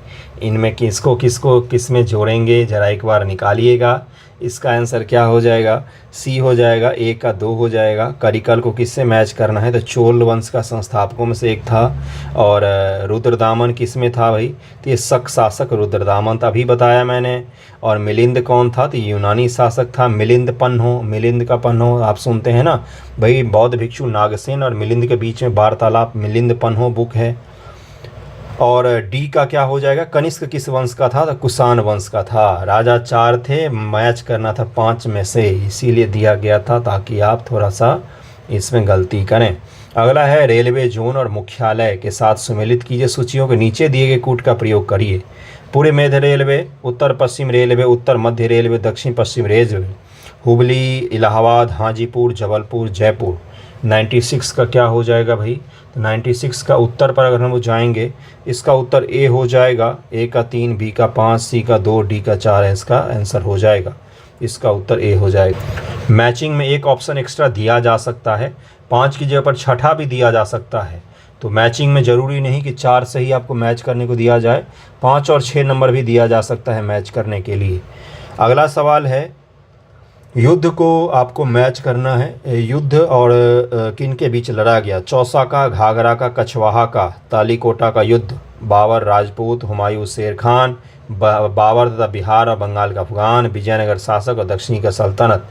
Speaker 1: इनमें किसको किसको किस में जोड़ेंगे, ज़रा एक बार निकालिएगा। इसका आंसर क्या हो जाएगा? सी हो जाएगा। ए का 2 हो जाएगा। करिकल को किससे मैच करना है? तो चोल वंश का संस्थापकों में से एक था। और रुद्रदामन किस में था भाई? तो ये शक शासक रुद्रदामन था, अभी बताया मैंने। और मिलिंद कौन था? तो यूनानी शासक था, मिलिंद पन्हो। मिलिंद का पन्हो आप सुनते हैं ना भाई, बौद्ध भिक्षु नागसेन और मिलिंद के बीच में वार्तालाप, मिलिंद पन्हो बुक है। और डी का क्या हो जाएगा? कनिष्क किस वंश का था? तो कुषाण वंश का था। राजा 4 थे, मैच करना था 5 में से, इसीलिए दिया गया था ताकि आप थोड़ा सा इसमें गलती करें। अगला है रेलवे जोन और मुख्यालय के साथ सुमेलित कीजिए। सूचियों के नीचे दिए गए कूट का प्रयोग करिए। पूर्व मध्य रेलवे, उत्तर पश्चिम रेलवे, उत्तर मध्य रेलवे, दक्षिण पश्चिम रेलवे, हुबली, इलाहाबाद, हाजीपुर, जबलपुर, जयपुर। 96 का क्या हो जाएगा भाई? तो 96 का उत्तर पर अगर हम जाएंगे, इसका उत्तर ए हो जाएगा। ए का 3, बी का 5, सी का 2, डी का 4 है इसका आंसर हो जाएगा। इसका उत्तर ए हो जाएगा। मैचिंग में एक ऑप्शन एक्स्ट्रा दिया जा सकता है, 5 की जगह पर छठा भी दिया जा सकता है। तो मैचिंग में ज़रूरी नहीं कि 4 से ही आपको मैच करने को दिया जाए, 5 और 6 नंबर भी दिया जा सकता है मैच करने के लिए। अगला सवाल है, युद्ध को आपको मैच करना है। युद्ध और किन के बीच लड़ा गया? चौसा का, घाघरा का, कछवाहा का, तालीकोटा का युद्ध, बाबर राजपूत, हुमायूं शेर खान, बाबर तथा बिहार और बंगाल का अफगान, विजयनगर शासक और दक्षिणी का सल्तनत।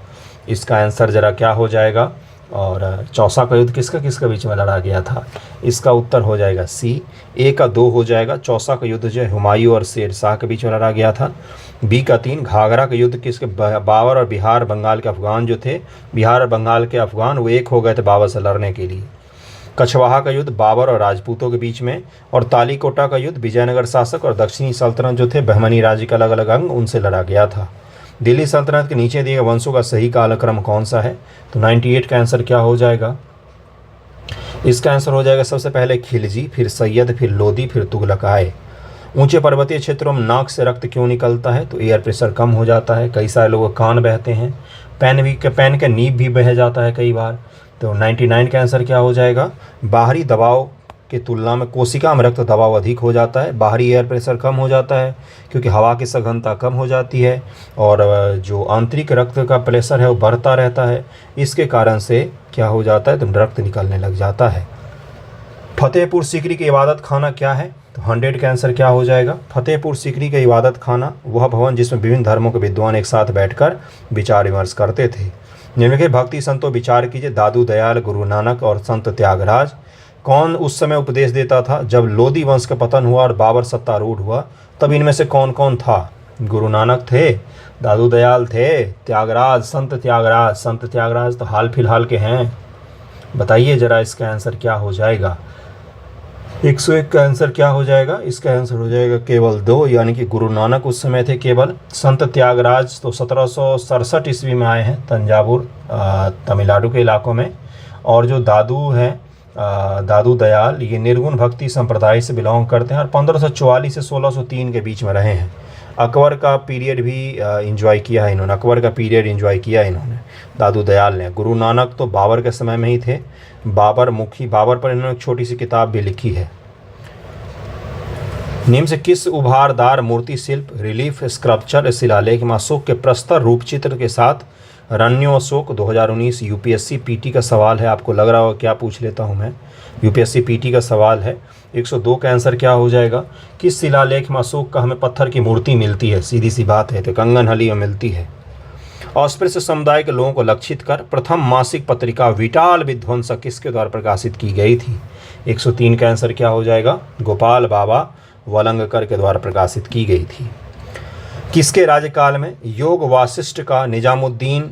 Speaker 1: इसका आंसर ज़रा क्या हो जाएगा? और चौसा का युद्ध किसका किसका बीच में लड़ा गया था? इसका उत्तर हो जाएगा सी। ए का 2 हो जाएगा, चौसा का युद्ध जो है हुमायूं और शेर शाह के बीच में लड़ा गया था। बी का 3, घाघरा का युद्ध किसके? बाबर और बिहार बंगाल के अफगान जो थे, बिहार और बंगाल के अफगान वो एक हो गए थे बाबर से लड़ने के लिए। कछवाहा का युद्ध बाबर और राजपूतों के बीच में। और तालीकोटा का युद्ध विजयनगर शासक और दक्षिणी सल्तनत जो थे बहमनी राज्य के अलग अलग अंग उनसे लड़ा गया था। दिल्ली सल्तनत के नीचे दिए गए वंशों का सही कालक्रम कौन सा है? तो 98 का आंसर क्या हो जाएगा? इसका आंसर हो जाएगा सबसे पहले खिलजी, फिर सैयद, फिर लोदी, फिर तुगलक आए। ऊंचे पर्वतीय क्षेत्रों में नाक से रक्त क्यों निकलता है? तो एयर प्रेशर कम हो जाता है। कई सारे लोगों के कान बहते हैं, पेन का नीब भी बह जाता है कई बार। तो 99 का आंसर क्या हो जाएगा? बाहरी दबाव की तुलना में कोशिका में रक्त दबाव अधिक हो जाता है, बाहरी एयर प्रेशर कम हो जाता है क्योंकि हवा की सघनता कम हो जाती है और जो आंतरिक रक्त का प्रेशर है वो बढ़ता रहता है। इसके कारण से क्या हो जाता है? तो रक्त निकलने लग जाता है। फतेहपुर सीकरी की इबादत खाना क्या है? तो 100 का आंसर क्या हो जाएगा? फतेहपुर सीकरी का इबादत खाना वह भवन जिसमें विभिन्न धर्मों के विद्वान एक साथ बैठकर विचार विमर्श करते थे। निम्नलिखित भक्ति संतों विचार कीजिए। दादू दयाल, गुरु नानक और संत त्यागराज। कौन उस समय उपदेश देता था जब लोदी वंश का पतन हुआ और बाबर सत्तारूढ़ हुआ? तब इनमें से कौन कौन था? गुरु नानक थे, दादू दयाल थे, त्यागराज, संत त्यागराज। संत त्यागराज तो हाल फिलहाल के हैं। बताइए जरा इसका आंसर क्या हो जाएगा? 101 का आंसर क्या हो जाएगा? इसका आंसर हो जाएगा केवल 2, यानी कि गुरु नानक उस समय थे केवल। संत त्यागराज तो 1767 ईस्वी में आए हैं तंजावुर तमिलनाडु के इलाकों में। और जो दादू हैं दादू दयाल, ये निर्गुण भक्ति संप्रदाय से बिलोंग करते हैं और 1544 से 1603 के बीच में रहे हैं। अकबर का पीरियड भी इंजॉय किया है इन्होंने, अकबर का पीरियड इंजॉय किया इन्होंने दादू दयाल ने। गुरु नानक तो बाबर के समय में ही थे, बाबर पर इन्होंने एक छोटी सी किताब भी लिखी है। निम्न से किस उभारदार मूर्ति शिल्प, रिलीफ स्कल्पचर, शिलालेख में अशोक के प्रस्तर रूप चित्र के साथ रण्यो अशोक 2019 यूपीएससी पीटी का सवाल है। आपको लग रहा होगा क्या पूछ लेता हूं मैं, यूपीएससी पीटी का सवाल है। 102 का आंसर क्या हो जाएगा? किस शिलालेख में अशोक का हमें पत्थर की मूर्ति मिलती है? सीधी सी बात है, तो कंगनहली में मिलती है। अस्पृश्य समुदाय के लोगों को लक्षित कर प्रथम मासिक पत्रिका विटाल विध्वंसक किसके द्वारा प्रकाशित की गई थी? 103 का आंसर क्या हो जाएगा? गोपाल बाबा वलंगकर के द्वारा प्रकाशित की गई थी। किसके राज्यकाल में योग वासिष्ठ का निजामुद्दीन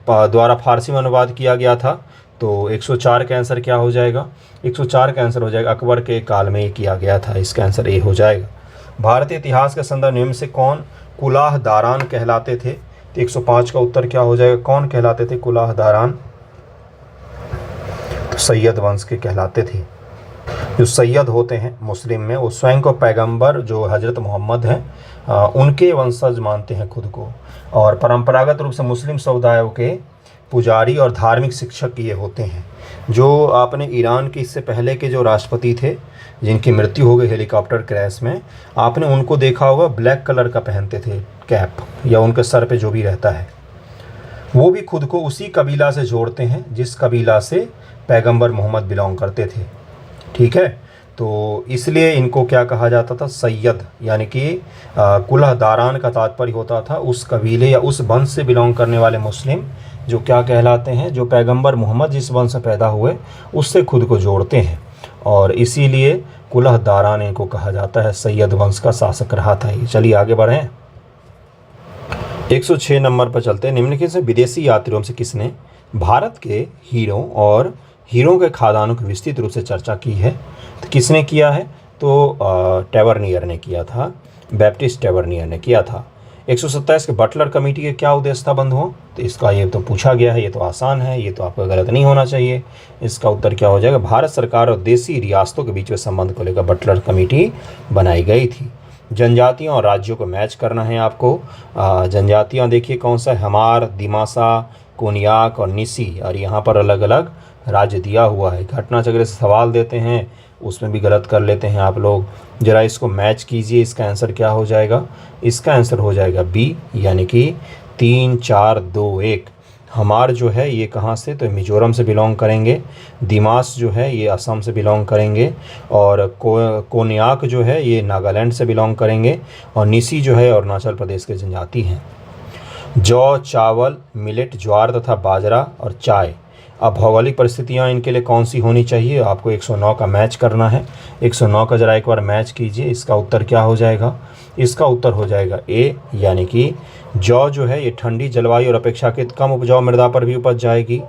Speaker 1: द्वारा फारसी में अनुवाद किया गया था? तो 104 का आंसर क्या हो जाएगा? 104 का आंसर हो जाएगा अकबर के काल में ये किया गया था। इसका आंसर ए हो जाएगा। भारतीय इतिहास के संदर्भ निम्न से कौन कुलाह दारान कहलाते थे? तो 105 का उत्तर क्या हो जाएगा? कौन कहलाते थे कुलाह दारान? तो सैयद वंश के कहलाते थे। जो सैयद होते हैं मुस्लिम में, वो स्वयं को पैगंबर जो हजरत मोहम्मद हैं उनके वंशज मानते हैं खुद को। और परंपरागत रूप से मुस्लिम समुदायों के पुजारी और धार्मिक शिक्षक ये होते हैं। जो आपने ईरान के इससे पहले के जो राष्ट्रपति थे जिनकी मृत्यु हो गई हेलीकॉप्टर क्रैश में, आपने उनको देखा होगा ब्लैक कलर का पहनते थे कैप, या उनके सर पे जो भी रहता है। वो भी खुद को उसी कबीला से जोड़ते हैं जिस कबीला से पैगंबर मोहम्मद बिलोंग करते थे। ठीक है, तो इसलिए इनको क्या कहा जाता था? सैयद, यानी कि कुलाह दारान का तात्पर्य होता था उस कबीले या उस वंश से बिलोंग करने वाले मुस्लिम जो क्या कहलाते हैं, जो पैगंबर मोहम्मद जिस वंश से पैदा हुए उससे खुद को जोड़ते हैं, और इसीलिए कुलाह दारान इनको कहा जाता है। सैयद वंश का शासक रहा था ये। चलिए आगे बढ़ें, 106 नंबर पर चलते हैं। निम्नलिखित से विदेशी यात्रियों से किसने भारत के हीरों और हीरों के खादानों की विस्तृत रूप से चर्चा की है? तो किसने किया है? तो टेवर्नियर ने किया था, बैप्टिस्ट टेवर्नियर ने किया था। 127 के बटलर कमेटी के क्या उद्देश्य था बंधुओं? तो इसका ये तो पूछा गया है, ये तो आसान है, ये तो आपका गलत नहीं होना चाहिए। इसका उत्तर क्या हो जाएगा? भारत सरकार और देसी रियासतों के बीच में संबंध को लेकर बटलर कमेटी बनाई गई थी। जनजातियों और राज्यों को मैच करना है आपको। जनजातियाँ देखिए कौन सा है, हमार, दिमासा, कोनियाक और निसी, और यहाँ पर अलग अलग राज्य दिया हुआ है। घटना चक्र से सवाल देते हैं उसमें भी गलत कर लेते हैं आप लोग। जरा इसको मैच कीजिए, इसका आंसर क्या हो जाएगा? इसका आंसर हो जाएगा बी, यानी कि 3, 4, 2, 1। हमार जो है ये कहाँ से? तो मिजोरम से बिलोंग करेंगे। दिमास जो है ये असम से बिलोंग करेंगे, और कोनियाक जो है ये नागालैंड से बिलोंग करेंगे, और निसी जो है अरुणाचल प्रदेश के जनजाति हैं। जौ, चावल, मिलेट, ज्वार तथा बाजरा और चाय अब भौगोलिक परिस्थितियाँ इनके लिए कौन सी होनी चाहिए, आपको 109 का मैच करना है। 109 का ज़रा एक बार मैच कीजिए। इसका उत्तर क्या हो जाएगा, इसका उत्तर हो जाएगा ए, यानी कि जौ जो है ये ठंडी जलवायु और अपेक्षाकृत कम उपजाऊ मृदा पर भी उपज जाएगी।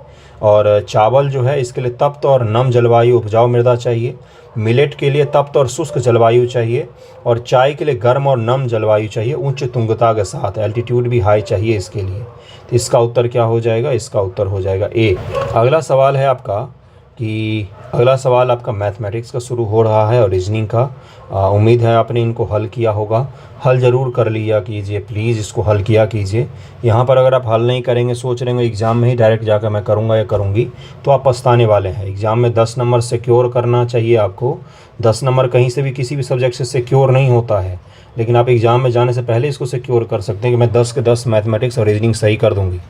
Speaker 1: और चावल जो है इसके लिए तप्त और नम जलवायु उपजाऊ मृदा चाहिए। मिलेट के लिए तप्त और शुष्क जलवायु चाहिए। और चाय के लिए गर्म और नम जलवायु चाहिए, उच्च तुंगता के साथ, एल्टीट्यूड भी हाई चाहिए इसके लिए। तो इसका उत्तर क्या हो जाएगा, इसका उत्तर हो जाएगा ए। अगला सवाल है आपका कि अगला सवाल आपका मैथमेटिक्स का शुरू हो रहा है और रीजनिंग का। उम्मीद है आपने इनको हल किया होगा। हल ज़रूर कर लिया कीजिए, प्लीज़ इसको हल किया कीजिए। यहाँ पर अगर आप हल नहीं करेंगे, सोच रहे हो एग्ज़ाम में ही डायरेक्ट जाकर मैं करूँगा या करूँगी, तो आप पछताने वाले हैं। एग्ज़ाम में 10 नंबर सिक्योर करना चाहिए आपको। 10 नंबर कहीं से भी किसी भी सब्जेक्ट से सिक्योर नहीं होता है, लेकिन आप एग्ज़ाम में जाने से पहले इसको सिक्योर कर सकते हैं कि मैं 10 के 10 मैथमेटिक्स और रीजनिंग सही कर दूँगी।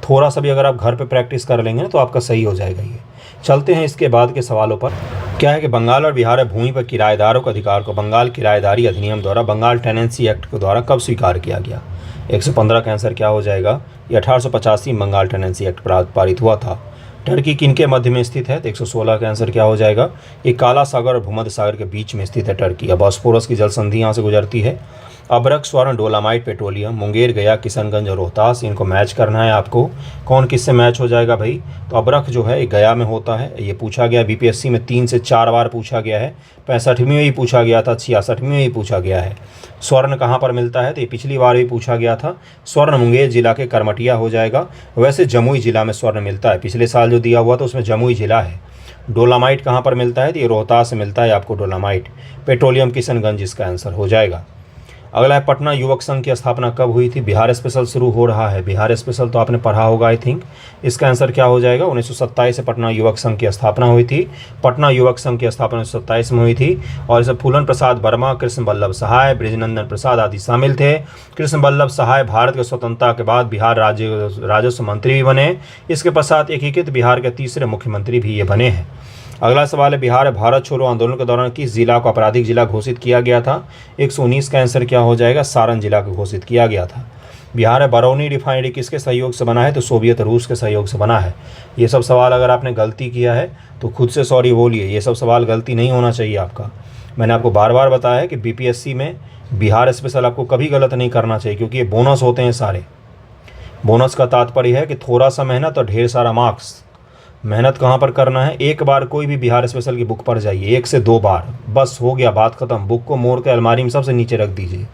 Speaker 1: थोड़ा सा भी अगर आप घर पे प्रैक्टिस कर लेंगे ना तो आपका सही हो जाएगा ये। चलते हैं इसके बाद के सवालों पर। क्या है कि बंगाल और बिहार में भूमि पर किराएदारों के अधिकार को बंगाल किराएदारी अधिनियम द्वारा बंगाल टेनेंसी एक्ट के द्वारा कब स्वीकार किया गया। 115 का आंसर क्या हो जाएगा, ये 1885 में बंगाल टेनेंसी एक्ट पारित हुआ था। टर्की किनके मध्य में स्थित है, तो 116 का आंसर क्या हो जाएगा, ये काला सागर और भूमध्य सागर के बीच में स्थित है टर्की। अब बॉस्फोरस की जल संधि यहाँ से गुजरती है। अब्रक, स्वर्ण, डोलामाइट, पेट्रोलियम, मुंगेर, गया, किशनगंज और रोहतास, इनको मैच करना है आपको। कौन किससे मैच हो जाएगा भाई, तो अब्रक जो है गया में होता है। ये पूछा गया बीपीएससी में 3 से 4 बार पूछा गया है। 65वीं में ही पूछा गया था, 66वीं में ही पूछा गया है। स्वर्ण कहाँ पर मिलता है, तो ये पिछली बार भी पूछा गया था। स्वर्ण मुंगेर जिला के करमटिया हो जाएगा। वैसे जमुई जिला में स्वर्ण मिलता है, पिछले साल जो दिया हुआ था उसमें जमुई जिला है। डोलामाइट कहाँ पर मिलता है, तो ये रोहतास से मिलता है आपको डोलामाइट। पेट्रोलियम किशनगंज इसका आंसर हो जाएगा। अगला है पटना युवक संघ की स्थापना कब हुई थी। बिहार स्पेशल शुरू हो रहा है, बिहार स्पेशल तो आपने पढ़ा होगा आई थिंक। इसका आंसर क्या हो जाएगा, 1927 से पटना युवक संघ की स्थापना हुई थी। पटना युवक संघ की स्थापना 1927 में हुई थी और इसमें फूलन प्रसाद वर्मा, कृष्ण बल्लभ सहाय, बृजनंदन प्रसाद आदि शामिल थे। कृष्ण बल्लभ सहाय भारत की स्वतंत्रता के बाद बिहार राजस्व मंत्री भी बने। इसके पश्चात एकीकृत बिहार के तीसरे मुख्यमंत्री भी ये बने हैं। अगला सवाल है बिहार भारत छोड़ो आंदोलन के दौरान किस जिला को आपराधिक जिला घोषित किया गया था। 119 का आंसर क्या हो जाएगा, सारण जिला को घोषित किया गया था। बिहार में बरौनी रिफाइनरी किसके सहयोग से बना है, तो सोवियत रूस के सहयोग से बना है। ये सब सवाल अगर आपने गलती किया है तो खुद से सॉरी बोलिए, ये सब सवाल गलती नहीं होना चाहिए आपका। मैंने आपको बार बार बताया है कि बीपीएससी में बिहार स्पेशल आपको कभी गलत नहीं करना चाहिए, क्योंकि ये बोनस होते हैं सारे। बोनस का तात्पर्य है कि थोड़ा सा मेहनत और ढेर सारा मार्क्स। मेहनत कहाँ पर करना है, एक बार कोई भी बिहार स्पेशल की बुक पर जाइए, 1 से 2 बार, बस हो गया, बात खत्म। बुक को मोड़ के अलमारी में सबसे नीचे रख दीजिए।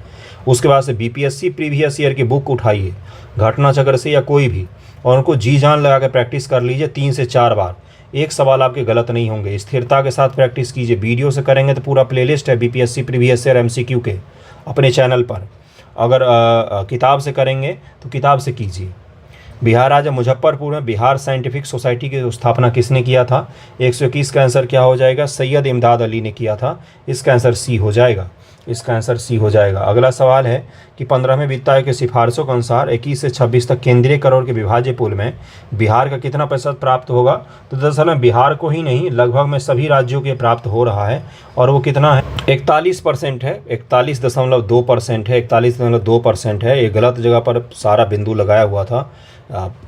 Speaker 1: उसके बाद से बीपीएससी प्रीवियस ईयर की बुक उठाइए, घटना चक्र से या कोई भी, और उनको जी जान लगा के प्रैक्टिस कर लीजिए 3 से 4 बार। एक सवाल आपके गलत नहीं होंगे। स्थिरता के साथ प्रैक्टिस कीजिए। वीडियो से करेंगे तो पूरा प्लेलिस्ट है बीपीएससी प्रीवियस ईयर एमसीक्यू के अपने चैनल पर। अगर किताब से करेंगे तो किताब से कीजिए। बिहार राज्य मुजफ्फरपुर में बिहार साइंटिफिक सोसाइटी की स्थापना किसने किया था। 121 का आंसर क्या हो जाएगा, सैयद इमदाद अली ने किया था। इसका आंसर सी हो जाएगा, इसका आंसर सी हो जाएगा। अगला सवाल है कि 15वें वित्त आयोग की सिफारिशों के अनुसार 21 से 26 तक केंद्रीय करोड़ के विभाज्य पूल में बिहार का कितना प्रतिशत प्राप्त होगा। तो दरअसल में बिहार को ही नहीं, लगभग में सभी राज्यों के प्राप्त हो रहा है, और वो कितना है, 41% है। 41.2% है, 41.2% है। ये गलत जगह पर सारा बिंदु लगाया हुआ था,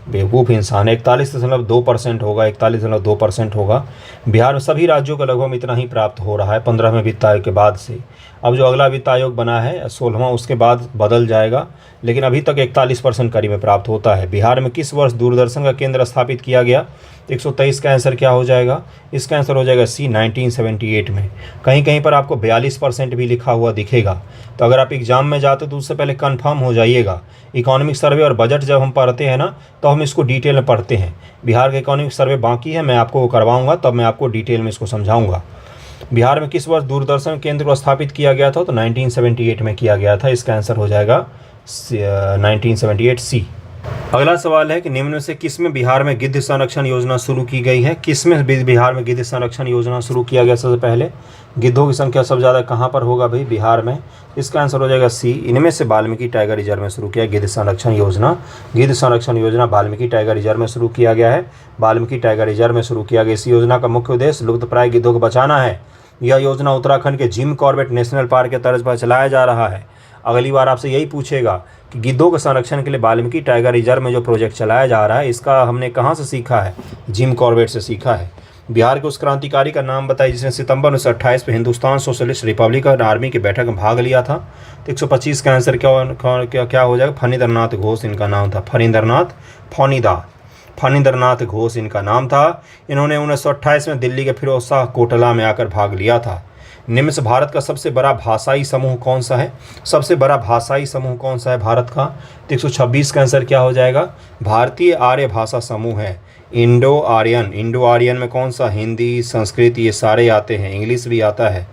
Speaker 1: बेवकूफ़ इंसान है। 41.2% होगा, 41.2% होगा। बिहार में सभी राज्यों का लगभग इतना ही प्राप्त हो रहा है 15वें वित्त आयोग के बाद से। अब जो अगला वित्त आयोग बना है 16वां, उसके बाद बदल जाएगा, लेकिन अभी तक 41% करीब में प्राप्त होता है। बिहार में किस वर्ष दूरदर्शन का केंद्र स्थापित किया गया। 123 का आंसर क्या हो जाएगा, इसका आंसर हो जाएगा सी, 1978 में। कहीं कहीं पर आपको 42% भी लिखा हुआ दिखेगा, तो अगर आप एग्जाम में जाते तो उससे पहले कंफर्म हो जाइएगा। इकोनॉमिक सर्वे और बजट जब हम पढ़ते हैं ना, तो हम इसको डिटेल में पढ़ते हैं। बिहार का इकोनॉमिक सर्वे बाकी है, मैं आपको वो करवाऊँगा, तब मैं आपको डिटेल में इसको समझाऊँगा। बिहार में किस वर्ष दूरदर्शन केंद्र को स्थापित किया गया था, तो 1978 में किया गया था। इसका आंसर हो जाएगा 1978 सी। अगला सवाल है कि निम्न में से किस में बिहार में गिद्ध संरक्षण योजना शुरू की गई है। किस में बिहार में गिद्ध संरक्षण योजना शुरू किया गया। सबसे पहले गिद्धों की संख्या सबसे ज़्यादा कहाँ पर होगा भाई, बिहार में। इसका आंसर हो जाएगा सी। इनमें से वाल्मीकि टाइगर रिजर्व में शुरू किया गिद्ध संरक्षण योजना। गिद्ध संरक्षण योजना वाल्मीकि टाइगर रिजर्व में शुरू किया गया है। वाल्मीकि टाइगर रिजर्व में शुरू किया गया। इस योजना का मुख्य उद्देश्य लुप्तप्राय गिद्धों को बचाना है। यह योजना उत्तराखंड के जिम कॉर्बेट नेशनल पार्क के तर्ज पर चलाया जा रहा है। अगली बार आपसे यही पूछेगा कि गिद्धों के संरक्षण के लिए वाल्मीकि टाइगर रिजर्व में जो प्रोजेक्ट चलाया जा रहा है इसका हमने कहाँ से सीखा है, जिम कॉर्बेट से सीखा है। बिहार के उस क्रांतिकारी का नाम बताइए जिसने सितंबर 1928 में हिंदुस्तान सोशलिस्ट रिपब्लिकन आर्मी की बैठक में भाग लिया था। तो 125 का आंसर क्या हो जाएगा, फणींद्रनाथ घोष इनका नाम था। फणींद्रनाथ घोष इनका नाम था। इन्होंने 1928 में दिल्ली के फिरोज शाह कोटला में आकर भाग लिया था। निम्न से भारत का सबसे बड़ा भाषाई समूह कौन सा है, सबसे बड़ा भाषाई समूह कौन सा है भारत का। तो 126 का आंसर क्या हो जाएगा, भारतीय आर्य भाषा समूह है। इंडो आर्यन में कौन सा, हिंदी, संस्कृत ये सारे आते हैं, इंग्लिश भी आता है।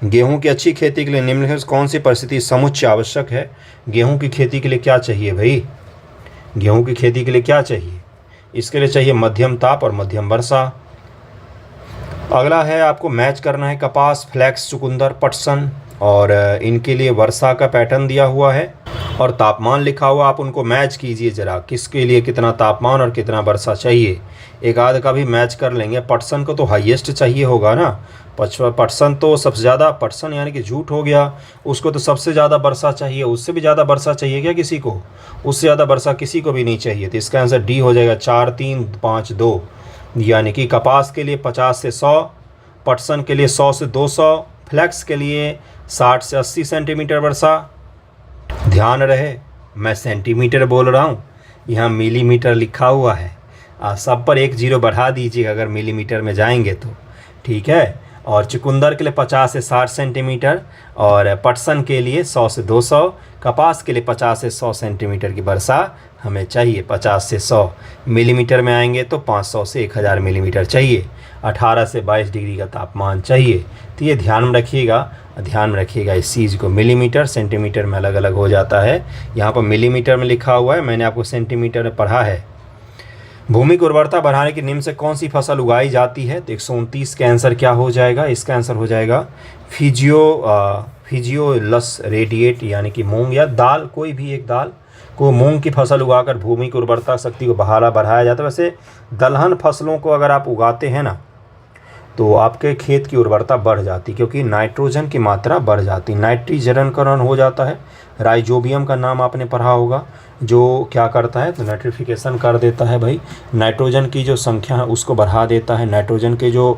Speaker 1: गेहूं की अच्छी खेती के लिए निम्न से कौन सी परिस्थिति समुच्चय आवश्यक है। गेहूं की खेती के लिए क्या चाहिए भाई, गेहूं की खेती के लिए क्या चाहिए, इसके लिए चाहिए मध्यम ताप और मध्यम वर्षा। अगला है आपको मैच करना है कपास, फ्लैक्स, चुकंदर, पटसन, और इनके लिए वर्षा का पैटर्न दिया हुआ है और तापमान लिखा हुआ, आप उनको मैच कीजिए जरा, किसके लिए कितना तापमान और कितना वर्षा चाहिए। एक आध का भी मैच कर लेंगे। पटसन को तो हाईएस्ट चाहिए होगा ना, पटसन तो सबसे ज़्यादा, पटसन यानी कि झूठ हो गया, उसको तो सबसे ज़्यादा वर्षा चाहिए। उससे भी ज़्यादा वर्षा चाहिए क्या किसी को, उससे ज़्यादा वर्षा किसी को भी नहीं चाहिए। तो इसका आंसर डी हो जाएगा, 4, 3, 5, 2। यानी कि कपास के लिए 50 से 100, पटसन के लिए 100 से 200, फ्लैक्स के लिए 60 से 80 सेंटीमीटर वर्षा। ध्यान रहे मैं सेंटीमीटर बोल रहा हूँ, यहाँ मिलीमीटर लिखा हुआ है। सब पर 1 0 बढ़ा दीजिएगा अगर मिलीमीटर में जाएंगे तो, ठीक है। और चुकंदर के लिए 50 से 60 सेंटीमीटर, और पटसन के लिए 100 से 200, कपास के लिए 50 से 100 सेंटीमीटर की वर्षा हमें चाहिए। 50 से 100 मिलीमीटर में आएंगे तो 500 से 1000 मिलीमीटर चाहिए। 18 से 22 डिग्री का तापमान चाहिए। तो ये ध्यान में रखिएगा इस चीज़ को। मिलीमीटर सेंटीमीटर में अलग अलग हो जाता है, यहाँ पर मिलीमीटर में लिखा हुआ है, मैंने आपको सेंटीमीटर में पढ़ा है। भूमि की उर्वरता बढ़ाने के निम्न से कौन सी फसल उगाई जाती है। तो 129 का आंसर क्या हो जाएगा, इसका आंसर हो जाएगा फिजियोलस रेडिएट, यानी कि मूंग या दाल, कोई भी एक दाल को मूंग की फसल उगाकर भूमि की उर्वरता शक्ति को बढ़ाया जाता है। वैसे दलहन फसलों को अगर आप उगाते हैं ना तो आपके खेत की उर्वरता बढ़ जाती, क्योंकि नाइट्रोजन की मात्रा बढ़ जाती, नाइट्रीजनीकरण हो जाता है। राइजोबियम का नाम आपने पढ़ा होगा, जो क्या करता है तो नाइट्रिफिकेशन कर देता है भाई, नाइट्रोजन की जो संख्या है उसको बढ़ा देता है। नाइट्रोजन के जो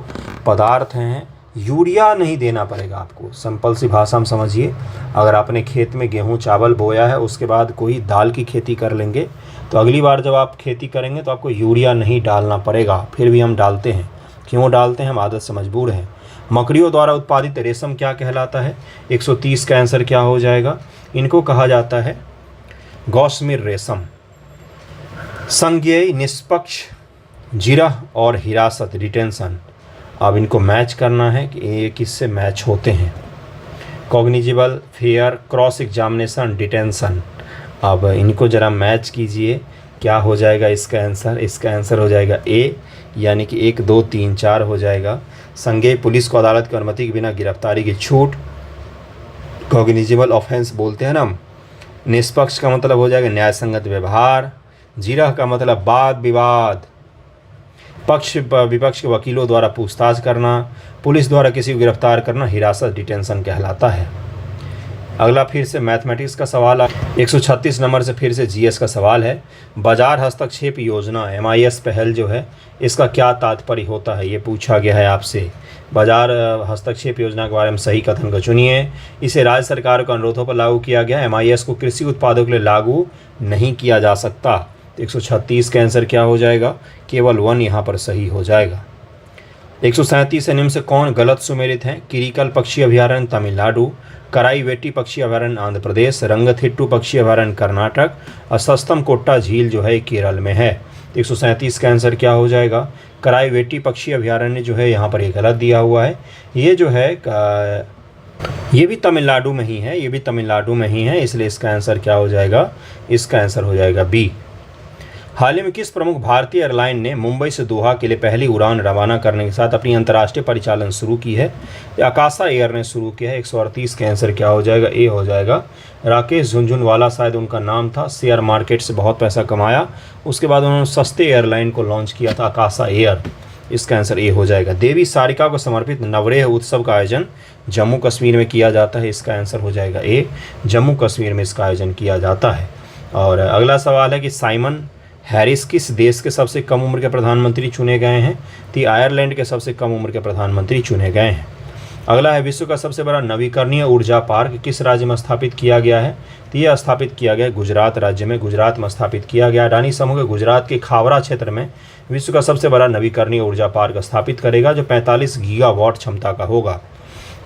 Speaker 1: पदार्थ हैं, यूरिया नहीं देना पड़ेगा आपको, सिंपल सी भाषा में समझिए। अगर आपने खेत में गेहूँ चावल बोया है, उसके बाद कोई दाल की खेती कर लेंगे, तो अगली बार जब आप खेती करेंगे तो आपको यूरिया नहीं डालना पड़ेगा। फिर भी हम डालते हैं, क्यों डालते हैं, हम आदत से मजबूर हैं। मकड़ियों द्वारा उत्पादित रेशम क्या कहलाता है। 130 का आंसर क्या हो जाएगा, इनको कहा जाता है गौशमीर रेशम। संज्ञेय, निष्पक्ष, जिरह और हिरासत, डिटेंशन। अब इनको मैच करना है कि ये किससे मैच होते हैं। Cognizable, fair, cross examination, detention. अब इनको ज़रा मैच कीजिए, क्या हो जाएगा इसका आंसर हो जाएगा ए, यानी कि 1, 2, 3, 4 हो जाएगा। संज्ञेय, पुलिस को अदालत की अनुमति के बिना गिरफ्तारी की छूट, कॉग्निजिबल ऑफेंस बोलते हैं ना हम। निष्पक्ष का मतलब हो जाएगा न्यायसंगत व्यवहार। जिरह का मतलब वाद विवाद, पक्ष विपक्ष के वकीलों द्वारा पूछताछ करना, पुलिस द्वारा किसी को गिरफ्तार करना, हिरासत, डिटेंशन कहलाता है। अगला फिर से मैथमेटिक्स का सवाल, 136 नंबर से फिर से जीएस का सवाल है। बाजार हस्तक्षेप योजना MIS पहल जो है, इसका क्या तात्पर्य होता है, ये पूछा गया है आपसे। बाजार हस्तक्षेप योजना के बारे में सही कथन को चुनिए। इसे राज्य सरकार के अनुरोधों पर लागू किया गया। MIS को कृषि उत्पादों के लिए लागू नहीं किया जा सकता। 136 का आंसर क्या हो जाएगा, केवल 1 यहाँ पर सही हो जाएगा। 137 से निम्न से कौन गलत सुमेलित हैं। किरिकल पक्षी अभयारण्य तमिलनाडु, कराईवेटी पक्षी अभयारण्य आंध्र प्रदेश, रंगथिट्टू पक्षी अभयारण्य कर्नाटक, और सस्तम कोट्टा झील जो है केरल में है। 137 का आंसर क्या हो जाएगा, कराईवेटी पक्षी अभयारण्य जो है यहाँ पर ये गलत दिया हुआ है। ये जो है ये भी तमिलनाडु में ही है, इसलिए इसका आंसर क्या हो जाएगा, इसका आंसर हो जाएगा बी। हाल ही में किस प्रमुख भारतीय एयरलाइन ने मुंबई से दोहा के लिए पहली उड़ान रवाना करने के साथ अपनी अंतर्राष्ट्रीय परिचालन शुरू की है। आकाशा एयर ने शुरू किया है। 138 का आंसर क्या हो जाएगा, ए हो जाएगा। राकेश झुनझुनवाला शायद उनका नाम था, शेयर मार्केट से बहुत पैसा कमाया, उसके बाद उन्होंने सस्ते एयरलाइन को लॉन्च किया था, आकाशा एयर। इसका आंसर ए हो जाएगा। देवी सारिका को समर्पित नवरेह उत्सव का आयोजन जम्मू कश्मीर में किया जाता है, इसका आंसर हो जाएगा ए, जम्मू कश्मीर में इसका आयोजन किया जाता है। और अगला सवाल है कि साइमन हैरिस किस देश के सबसे कम उम्र के प्रधानमंत्री चुने गए हैं? तो आयरलैंड के सबसे कम उम्र के प्रधानमंत्री चुने गए हैं। अगला है विश्व का सबसे बड़ा नवीकरणीय ऊर्जा पार्क किस राज्य में स्थापित किया गया है? तो यह स्थापित किया गया गुजरात राज्य में, गुजरात में स्थापित किया गया। अडानी समूह के गुजरात के खावरा क्षेत्र में विश्व का सबसे बड़ा नवीकरणीय ऊर्जा पार्क स्थापित करेगा जो 45 गीगावाट क्षमता का होगा।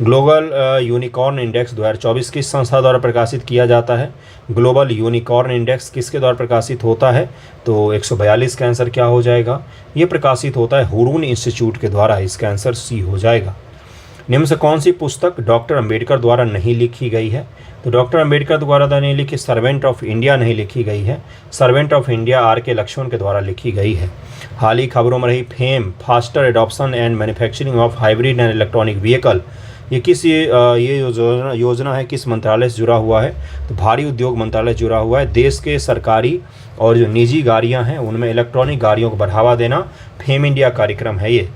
Speaker 1: ग्लोबल यूनिकॉर्न इंडेक्स 2024 किस संस्था द्वारा प्रकाशित किया जाता है? ग्लोबल यूनिकॉर्न इंडेक्स किसके द्वारा प्रकाशित होता है? तो 142 का आंसर क्या हो जाएगा? ये प्रकाशित होता है हुरून इंस्टीट्यूट के द्वारा, इसका आंसर सी हो जाएगा। निम्न से कौन सी पुस्तक डॉक्टर अंबेडकर द्वारा नहीं लिखी गई है? तो डॉक्टर अंबेडकर द्वारा नहीं लिखी सर्वेंट ऑफ इंडिया नहीं लिखी गई है, servant of India R K. Laxman के द्वारा लिखी गई है। हाल ही खबरों में रही fame faster adoption and manufacturing of hybrid and electronic vehicle, ये किस ये योजना है किस मंत्रालय से जुड़ा हुआ है? तो भारी उद्योग मंत्रालय जुड़ा हुआ है। देश के सरकारी और जो निजी गाड़ियां हैं उनमें इलेक्ट्रॉनिक गाड़ियों को बढ़ावा देना फेम इंडिया कार्यक्रम है ये।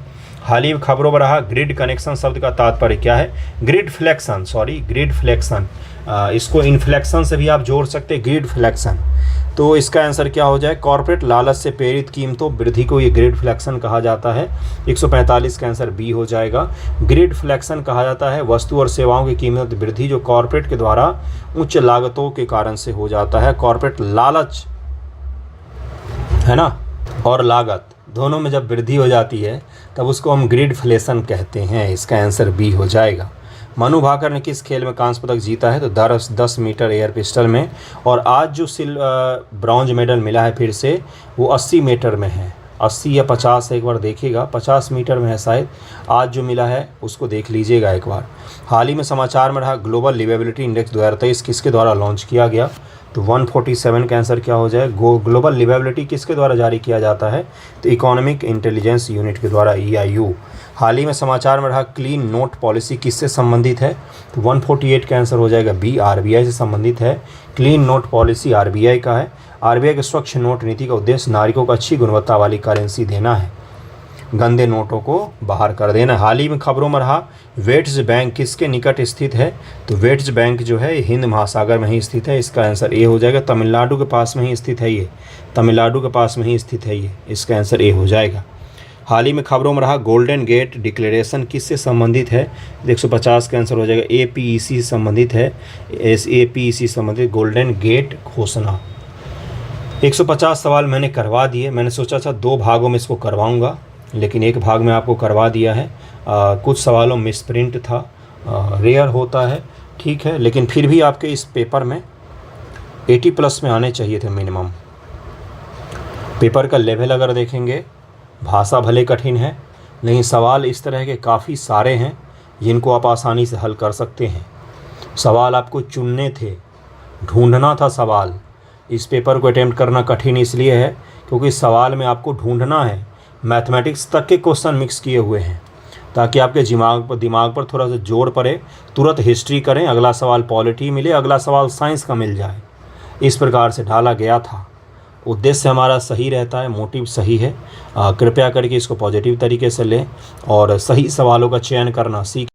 Speaker 1: हाल ही खबरों में रहा ग्रिड कनेक्शन शब्द का तात्पर्य क्या है? ग्रिड फ्लेक्शन, ग्रिड फ्लेक्शन, इसको इन्फ्लेक्शन से भी आप जोड़ सकते हैं, ग्रिड फ्लेक्शन। तो इसका आंसर क्या हो जाए? कॉर्पोरेट लालच से प्रेरित कीमतों वृद्धि को ये ग्रिड फ्लेक्शन कहा जाता है, 145 का आंसर बी हो जाएगा। ग्रिड फ्लेक्शन कहा जाता है वस्तु और सेवाओं की कीमत वृद्धि जो कॉर्पोरेट के द्वारा उच्च लागतों के कारण से हो जाता है। कॉर्पोरेट लालच है ना, और लागत दोनों में जब वृद्धि हो जाती है तब उसको हम ग्रिडफ्लेशन कहते हैं, इसका आंसर बी हो जाएगा। मनु भाकर ने किस खेल में कांस्य पदक जीता है? तो 10 मीटर एयर पिस्टल में। और आज जो ब्रॉन्ज मेडल मिला है फिर से वो 80 मीटर में है, 80 या 50 एक बार देखिएगा, 50 मीटर में है शायद आज जो मिला है, उसको देख लीजिएगा एक बार। हाल ही में समाचार में रहा ग्लोबल लिवेबिलिटी इंडेक्स 2023 किसके द्वारा लॉन्च किया गया? तो 147 का आंसर क्या हो जाए? ग्लोबल लिवेबिलिटी किसके द्वारा जारी किया जाता है? तो इकोनॉमिक इंटेलिजेंस यूनिट के द्वारा, EIU। हाल ही में समाचार में रहा क्लीन नोट पॉलिसी किससे संबंधित है? तो 148 का आंसर हो जाएगा बी, RBI से संबंधित है। क्लीन नोट पॉलिसी RBI का है। RBI के स्वच्छ नोट नीति का उद्देश्य नागरिकों को अच्छी गुणवत्ता वाली करेंसी देना है, गंदे नोटों को बाहर कर देना। हाल ही में खबरों में रहा वेट्स बैंक किसके निकट स्थित है? तो वेट्स बैंक जो है हिंद महासागर में ही स्थित है, इसका आंसर ए हो जाएगा। तमिलनाडु के पास में ही स्थित है ये, तमिलनाडु के पास में ही स्थित है ये, इसका आंसर ए हो जाएगा। हाल ही में खबरों में रहा गोल्डन गेट डिक्लेरेशन किससे संबंधित है? 150 का आंसर हो जाएगा APEC से संबंधित है, APEC से संबंधित गोल्डन गेट घोषणा। 150 सवाल मैंने करवा दिए, मैंने सोचा था 2 भागों में इसको करवाऊंगा लेकिन एक भाग में आपको करवा दिया है। कुछ सवालों मिसप्रिंट था, रेयर होता है, ठीक है, लेकिन फिर भी आपके इस पेपर में 80+ में आने चाहिए थे मिनिमम। पेपर का लेवल अगर देखेंगे, भाषा भले कठिन है लेकिन सवाल इस तरह के काफ़ी सारे हैं जिनको आप आसानी से हल कर सकते हैं। सवाल आपको चुनने थे, ढूंढना था सवाल। इस पेपर को अटेम्प्ट करना कठिन इसलिए है क्योंकि इस सवाल में आपको ढूंढना है, मैथमेटिक्स तक के क्वेश्चन मिक्स किए हुए हैं ताकि आपके दिमाग पर थोड़ा सा जोर पड़े, तुरंत हिस्ट्री करें, अगला सवाल पॉलिटी मिले, अगला सवाल साइंस का मिल जाए। इस प्रकार से ढाला गया था। उद्देश्य हमारा सही रहता है, मोटिव सही है। कृपया करके इसको पॉजिटिव तरीके से लें और सही सवालों का चयन करना सीख